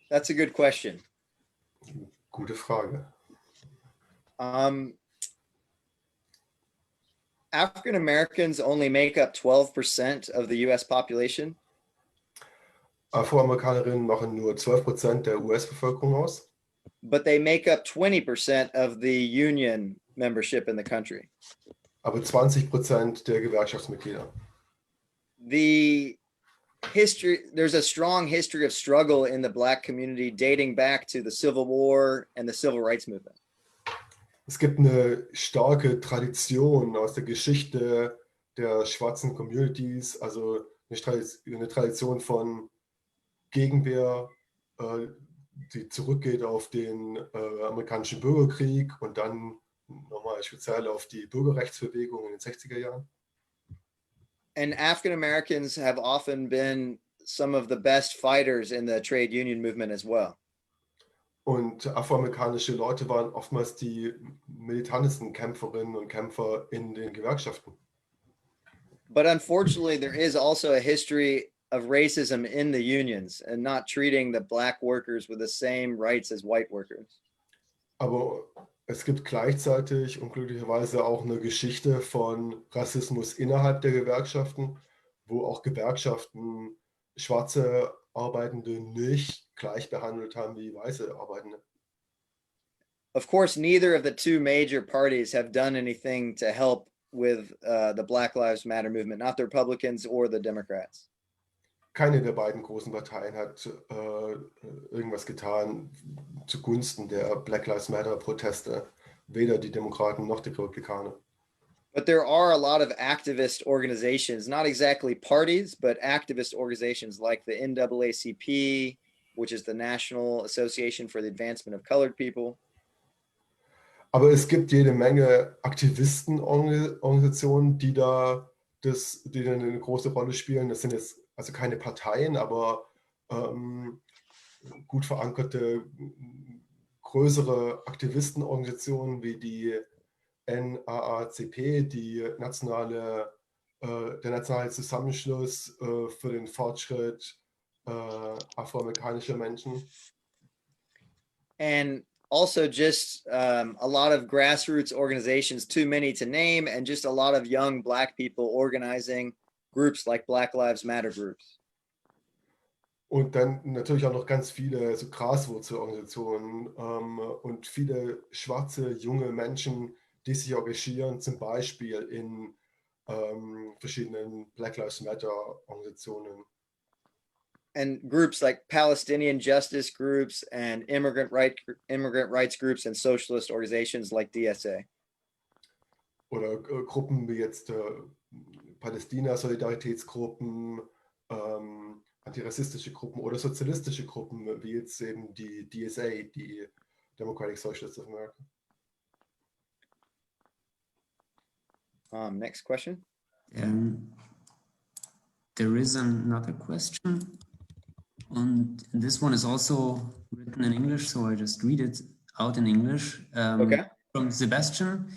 [SPEAKER 2] That's a good question.
[SPEAKER 3] Gute Frage.
[SPEAKER 2] African Americans only make up 12% of the US population.
[SPEAKER 3] Afroamerikanerinnen machen nur 12% der US-Bevölkerung aus.
[SPEAKER 2] But they make up 20% of the union membership in the country.
[SPEAKER 3] Aber 20% der Gewerkschaftsmitglieder.
[SPEAKER 2] There's a strong history of struggle in the Black community dating back to the Civil War and the Civil Rights Movement.
[SPEAKER 3] Es gibt eine starke Tradition aus der Geschichte der schwarzen Communities, also eine Tradition von Gegenwehr, die zurückgeht auf den amerikanischen Bürgerkrieg und dann nochmal speziell auf die Bürgerrechtsbewegung in den 60er Jahren.
[SPEAKER 2] And African Americans have often been some of the best fighters in the trade union movement as well.
[SPEAKER 3] Und afroamerikanische Leute waren oftmals die militantesten Kämpferinnen und Kämpfer in den Gewerkschaften.
[SPEAKER 2] But unfortunately, there is also a history of racism in the unions and not treating the Black workers with the same rights as white workers.
[SPEAKER 3] Aber es gibt gleichzeitig unglücklicherweise auch eine Geschichte von Rassismus innerhalb der Gewerkschaften, wo auch Gewerkschaften schwarze Arbeitende nicht gleich behandelt haben wie weiße Arbeitende.
[SPEAKER 2] Of course, neither of the two major parties have done anything to help with the Black Lives Matter movement, not the Republicans or the Democrats.
[SPEAKER 3] Keine der beiden großen Parteien hat irgendwas getan zugunsten der Black Lives Matter Proteste, weder die Demokraten noch die Republikaner.
[SPEAKER 2] But there are a lot of activist organizations, not exactly parties, but activist organizations like the NAACP, which is the National Association for the Advancement of Colored People.
[SPEAKER 3] Aber es gibt jede Menge Aktivistenorganisationen, die da eine große Rolle spielen. Das sind jetzt also keine Parteien, aber gut verankerte, größere Aktivistenorganisationen wie die NAACP, der nationale Zusammenschluss für den Fortschritt afroamerikanischer Menschen.
[SPEAKER 2] And also just a lot of grassroots organizations, too many to name, and just a lot of young Black people organizing groups like Black Lives Matter groups.
[SPEAKER 3] Und dann natürlich auch noch ganz viele so Graswurzelorganisationen und viele schwarze junge Menschen, die sich engagieren, zum Beispiel in verschiedenen Black Lives Matter Organisationen.
[SPEAKER 2] And groups like Palestinian justice groups and immigrant rights groups and socialist organizations like DSA.
[SPEAKER 3] Oder Gruppen wie jetzt Palästina-Solidaritätsgruppen antirassistische Gruppen oder sozialistische Gruppen, wie jetzt eben die DSA, die Democratic Socialists of America.
[SPEAKER 2] Next question.
[SPEAKER 1] There is another question, and this one is also written in English, so I just read it out in English.
[SPEAKER 2] Okay.
[SPEAKER 1] From Sebastian.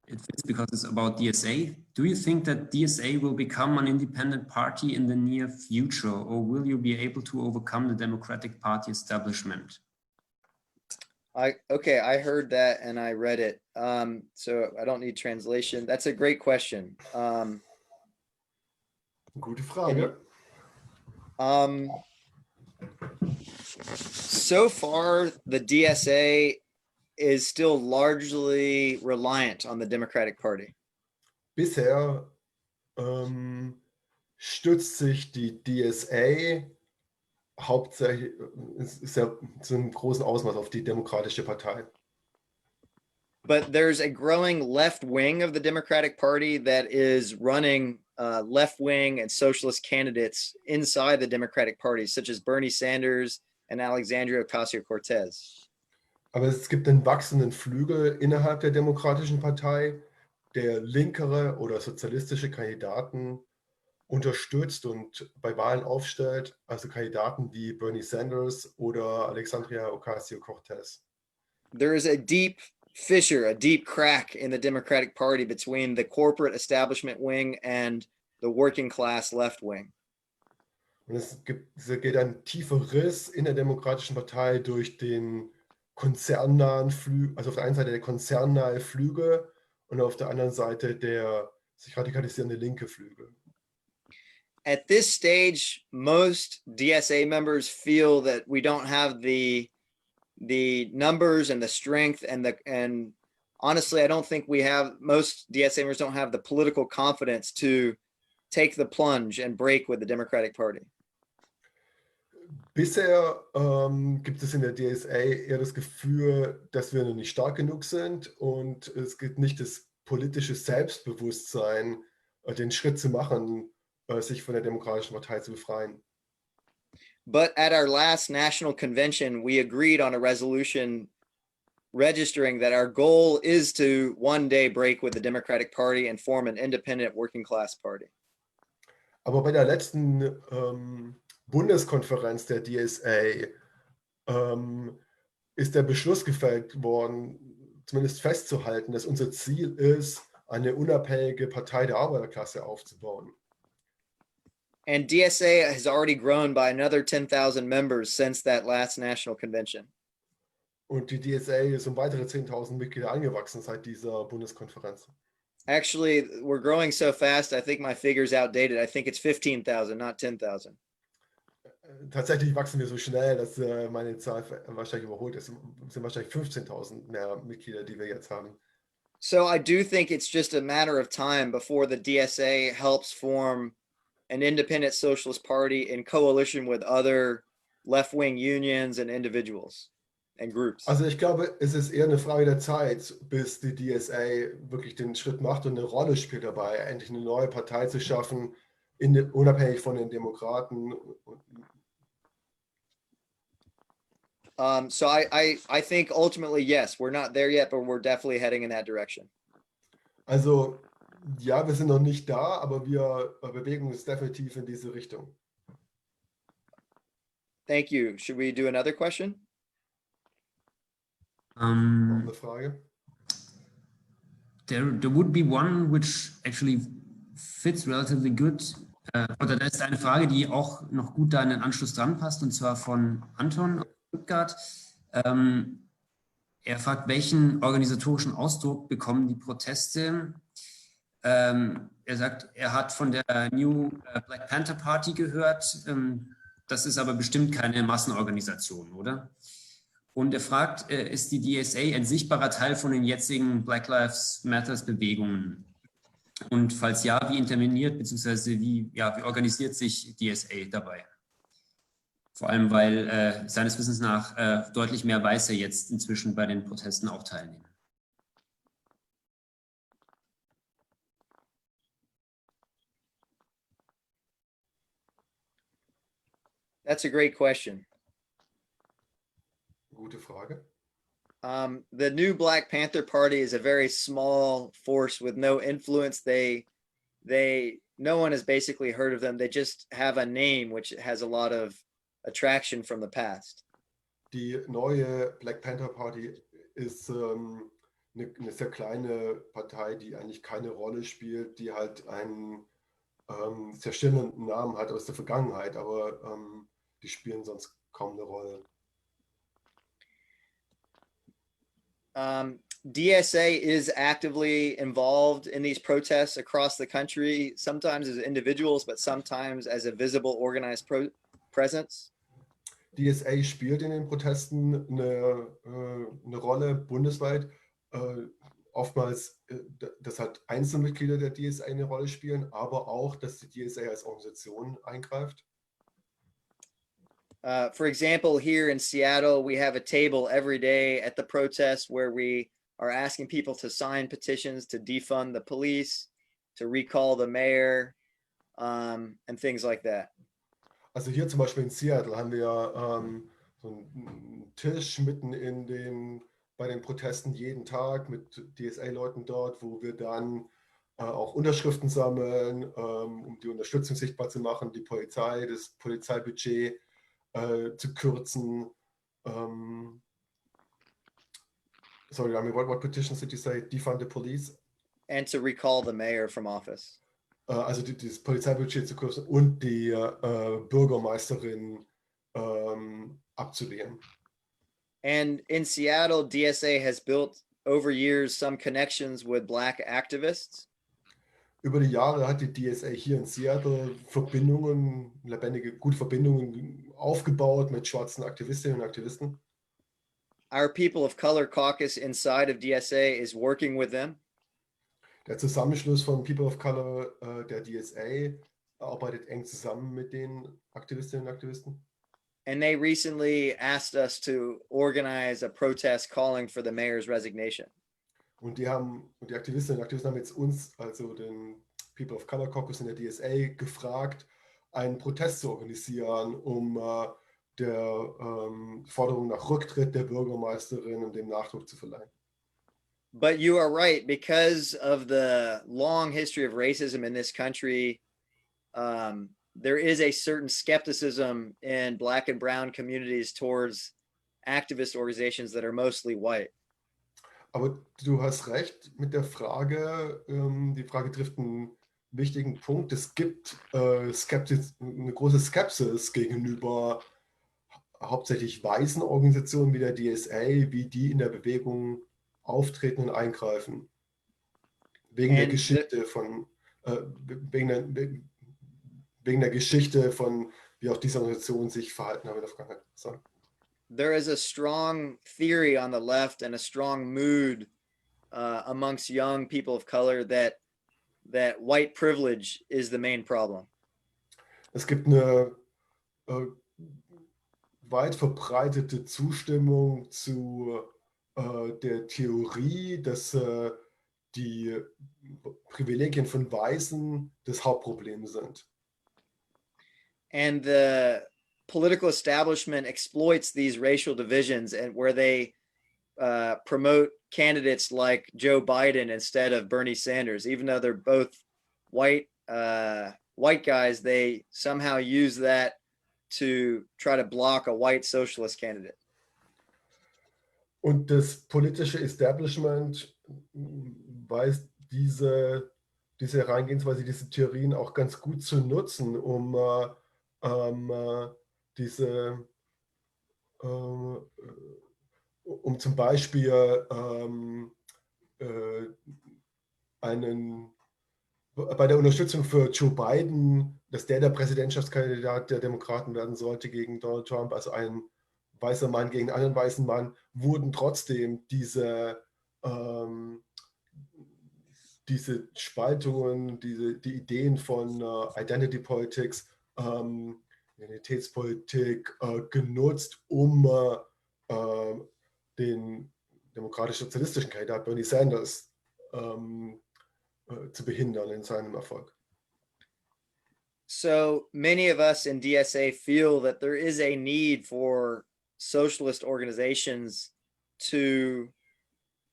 [SPEAKER 1] It fits because it's about DSA. Do you think that DSA will become an independent party in the near future, or will you be able to overcome the Democratic Party establishment?
[SPEAKER 2] I heard that and I read it. So I don't need translation. That's a great question.
[SPEAKER 3] Gute Frage.
[SPEAKER 2] So far, the DSA is still largely reliant on the Democratic Party.
[SPEAKER 3] Bisher stützt sich die DSA hauptsächlich sehr, zu einem großen Ausmaß auf die Demokratische Partei.
[SPEAKER 2] But there's a growing left wing of the Democratic Party that is running left wing and socialist candidates inside the Democratic Party, such as Bernie Sanders and Alexandria Ocasio-Cortez.
[SPEAKER 3] Aber es gibt einen wachsenden Flügel innerhalb der Demokratischen Partei, der linkere oder sozialistische Kandidaten unterstützt und bei Wahlen aufstellt, also Kandidaten wie Bernie Sanders oder Alexandria Ocasio-Cortez.
[SPEAKER 2] There is a deep fissure, a deep crack in the Democratic Party between the corporate establishment wing and the working class left wing.
[SPEAKER 3] Und es geht ein tiefer Riss in der Demokratischen Partei durch den konzernnahen Flügel, also auf der einen Seite der konzernnahe Flügel und auf der anderen Seite der sich radikalisierende linke Flügel.
[SPEAKER 2] At this stage, most DSA members feel that we don't have the numbers and the strength and honestly, I don't think most DSA members don't have the political confidence to take the plunge and break with the Democratic Party.
[SPEAKER 3] Bisher gibt es in der DSA eher das Gefühl, dass wir noch nicht stark genug sind und es gibt nicht das politische Selbstbewusstsein, den Schritt zu machen, sich von der Demokratischen Partei zu befreien.
[SPEAKER 2] But at our last national convention, we agreed on a resolution registering that our goal is to one day break with the Democratic Party and form an independent working class party.
[SPEAKER 3] Aber bei der letzten Bundeskonferenz der DSA ist der Beschluss gefällt worden, zumindest festzuhalten, dass unser Ziel ist, eine unabhängige Partei der Arbeiterklasse aufzubauen.
[SPEAKER 2] And DSA has already grown by another 10,000 members since that last national convention.
[SPEAKER 3] Und die DSA ist um weitere 10.000 Mitglieder angewachsen seit dieser Bundeskonferenz.
[SPEAKER 2] Actually, we're growing so fast, I think my figure's outdated. I think it's 15,000, not 10,000.
[SPEAKER 3] Tatsächlich wachsen wir so schnell, dass meine Zahl wahrscheinlich überholt ist. Es sind wahrscheinlich 15.000 mehr Mitglieder, die wir jetzt haben.
[SPEAKER 2] So I do think it's just a matter of time before the DSA helps form an independent socialist party in coalition with other left-wing unions and individuals and groups.
[SPEAKER 3] Also ich glaube, es ist eher eine Frage der Zeit, bis die DSA wirklich den Schritt macht und eine Rolle spielt dabei, endlich eine neue Partei zu schaffen, unabhängig von den Demokraten.
[SPEAKER 2] So I think ultimately, yes, we're not there yet, but we're definitely heading in that direction.
[SPEAKER 3] Also ja, wir sind noch nicht da, aber wir bewegen uns definitiv in diese Richtung.
[SPEAKER 2] Thank you. Should we do another question?
[SPEAKER 3] Noch eine Frage?
[SPEAKER 1] There would be one which actually fits relatively good. Oder da ist eine Frage, die auch noch gut da in den Anschluss dran passt, und zwar von Anton aus Stuttgart. Er fragt, welchen organisatorischen Ausdruck bekommen die Proteste? Er sagt, er hat von der New Black Panther Party gehört. Das ist aber bestimmt keine Massenorganisation, oder? Und er fragt, ist die DSA ein sichtbarer Teil von den jetzigen Black Lives Matters Bewegungen? Und falls ja, wie interveniert bzw. wie organisiert sich DSA dabei? Vor allem, weil seines Wissens nach deutlich mehr Weiße jetzt inzwischen bei den Protesten auch teilnehmen.
[SPEAKER 2] That's a great question.
[SPEAKER 3] Gute Frage.
[SPEAKER 2] The new Black Panther Party is a very small force with no influence. No one has basically heard of them. They just have a name which has a lot of attraction from the past.
[SPEAKER 3] Die neue Black Panther Party ist eine sehr kleine Partei, die eigentlich keine Rolle spielt, die halt einen sehr schillernden Namen hat aus der Vergangenheit, aber die spielen sonst kaum eine Rolle.
[SPEAKER 2] DSA is actively involved in these protests across the country, sometimes as individuals, but sometimes as a visible organized presence.
[SPEAKER 3] DSA spielt in den Protesten eine Rolle bundesweit. Oftmals, dass halt Einzelmitglieder der DSA eine Rolle spielen, aber auch, dass die DSA als Organisation eingreift.
[SPEAKER 2] For example, here in Seattle, we have a table every day at the protest where we are asking people to sign petitions to defund the police, to recall the mayor, and things like that.
[SPEAKER 3] Also hier zum Beispiel in Seattle haben wir so einen Tisch mitten bei den Protesten jeden Tag mit DSA-Leuten dort, wo wir dann auch Unterschriften sammeln, um die Unterstützung sichtbar zu machen, die Polizei, das Polizeibudget zu kürzen. Sorry, I mean, what petitions did you say? Defund the police?
[SPEAKER 2] And to recall the mayor from office.
[SPEAKER 3] Also das Polizeibudget zu kürzen und die Bürgermeisterin abzulehnen.
[SPEAKER 2] And in Seattle, DSA has built over years some connections with Black activists.
[SPEAKER 3] Über die Jahre hat die DSA hier in Seattle gute Verbindungen aufgebaut mit schwarzen Aktivistinnen und Aktivisten.
[SPEAKER 2] Our People of Color Caucus inside of DSA is working with them.
[SPEAKER 3] Der Zusammenschluss von People of Color der DSA arbeitet eng zusammen mit den Aktivistinnen und Aktivisten.
[SPEAKER 2] And they recently asked us to organize a protest calling for the mayor's resignation.
[SPEAKER 3] Und die Aktivistinnen und Aktivisten haben jetzt uns, also den People of Color Caucus in der DSA, gefragt, einen Protest zu organisieren, um der Forderung nach Rücktritt der Bürgermeisterin und dem Nachdruck zu verleihen.
[SPEAKER 2] But you are right, because of the long history of racism in this country, there is a certain skepticism in Black and brown communities towards activist organizations that are mostly white.
[SPEAKER 3] Aber du hast recht mit der Frage, die Frage trifft einen wichtigen Punkt. Es gibt eine große Skepsis gegenüber hauptsächlich weißen Organisationen wie der DSA, wie die in der Bewegung auftreten und eingreifen. Wegen der Geschichte wie auch diese Organisationen sich verhalten haben in der Vergangenheit. So.
[SPEAKER 2] There is a strong theory on the left and a strong mood amongst young people of color that white privilege is the main problem.
[SPEAKER 3] Es gibt eine weit verbreitete Zustimmung zu der Theorie, dass die Privilegien von Weißen das Hauptproblem sind.
[SPEAKER 2] And the political establishment exploits these racial divisions, and where they promote candidates like Joe Biden instead of Bernie Sanders, even though they're both white guys, they somehow use that to try to block a white socialist candidate.
[SPEAKER 3] Und das politische Establishment weiß diese Herangehensweise, diese Theorien auch ganz gut zu nutzen, um zum Beispiel bei der Unterstützung für Joe Biden, dass der Präsidentschaftskandidat der Demokraten werden sollte gegen Donald Trump, also ein weißer Mann gegen einen anderen weißen Mann, wurden trotzdem diese Spaltungen, die Ideen von Identity Politics, Identitätspolitik genutzt, um den demokratisch-sozialistischen Kandidat Bernie Sanders zu behindern in seinem Erfolg.
[SPEAKER 2] So many of us in DSA feel that there is a need for socialist organizations to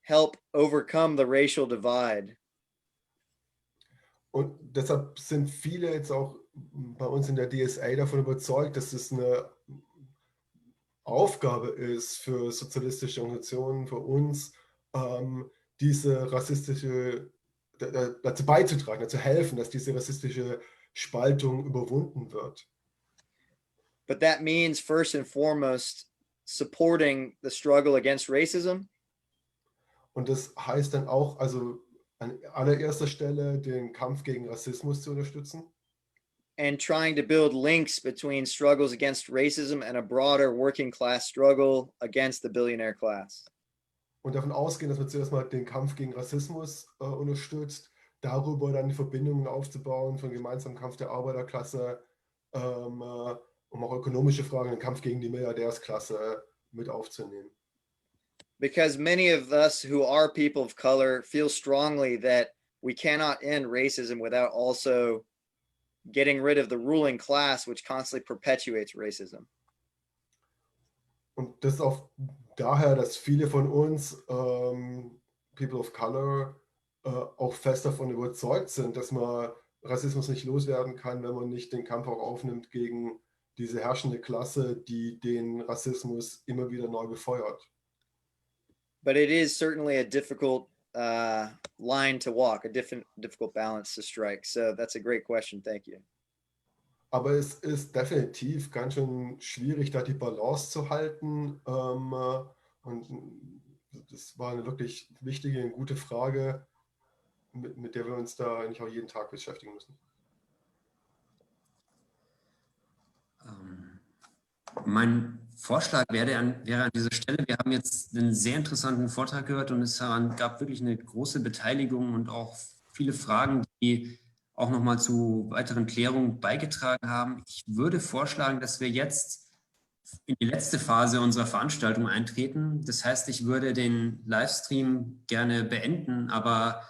[SPEAKER 2] help overcome the racial divide.
[SPEAKER 3] Und deshalb sind viele jetzt auch bei uns in der DSA davon überzeugt, dass es eine Aufgabe ist für sozialistische Organisationen, für uns, diese rassistische, dazu beizutragen, dazu helfen, dass diese rassistische Spaltung überwunden wird.
[SPEAKER 2] But that means first and foremost supporting the struggle against racism.
[SPEAKER 3] Und das heißt dann auch, also an allererster Stelle den Kampf gegen Rassismus zu unterstützen.
[SPEAKER 2] And trying to build links between struggles against racism and a broader working class struggle against the billionaire class.
[SPEAKER 3] Und davon ausgehen, dass man zuerst mal den Kampf gegen Rassismus unterstützt, darüber dann die Verbindungen aufzubauen von gemeinsamen Kampf der Arbeiterklasse, um auch ökonomische Fragen, den Kampf gegen die Milliardärsklasse mit aufzunehmen.
[SPEAKER 2] Because many of us who are people of color feel strongly that we cannot end racism without also getting rid of the ruling class, which constantly perpetuates racism.
[SPEAKER 3] Und das ist auch daher, dass viele von uns, People of Color, auch fest davon überzeugt sind, dass man Rassismus nicht loswerden kann, wenn man nicht den Kampf auch aufnimmt gegen diese herrschende Klasse, die den Rassismus immer wieder neu befeuert.
[SPEAKER 2] But it is certainly a difficult line to walk, a difficult balance to strike. So that's a great question. Thank you.
[SPEAKER 3] Aber es ist definitiv ganz schön schwierig, da die Balance zu halten. Und das war eine wirklich wichtige und gute Frage, mit der wir uns da eigentlich auch jeden Tag beschäftigen müssen.
[SPEAKER 1] Mein Vorschlag wäre an dieser Stelle, wir haben jetzt einen sehr interessanten Vortrag gehört und es gab wirklich eine große Beteiligung und auch viele Fragen, die auch nochmal zu weiteren Klärungen beigetragen haben. Ich würde vorschlagen, dass wir jetzt in die letzte Phase unserer Veranstaltung eintreten. Das heißt, ich würde den Livestream gerne beenden, aber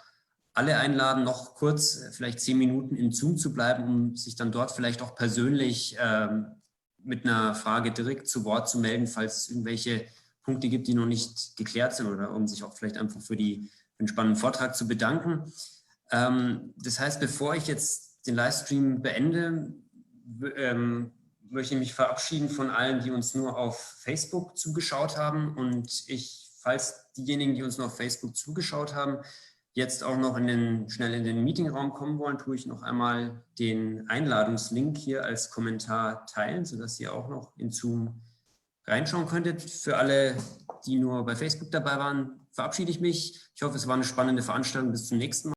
[SPEAKER 1] alle einladen, noch kurz, vielleicht 10 Minuten in Zoom zu bleiben, um sich dann dort vielleicht auch persönlich mit einer Frage direkt zu Wort zu melden, falls es irgendwelche Punkte gibt, die noch nicht geklärt sind oder um sich auch vielleicht einfach für den spannenden Vortrag zu bedanken. Das heißt, bevor ich jetzt den Livestream beende, möchte ich mich verabschieden von allen, die uns nur auf Facebook zugeschaut haben und falls diejenigen, die uns nur auf Facebook zugeschaut haben, jetzt auch noch schnell in den Meetingraum kommen wollen, tue ich noch einmal den Einladungslink hier als Kommentar teilen, sodass ihr auch noch in Zoom reinschauen könntet. Für alle, die nur bei Facebook dabei waren, verabschiede ich mich. Ich hoffe, es war eine spannende Veranstaltung. Bis zum nächsten Mal.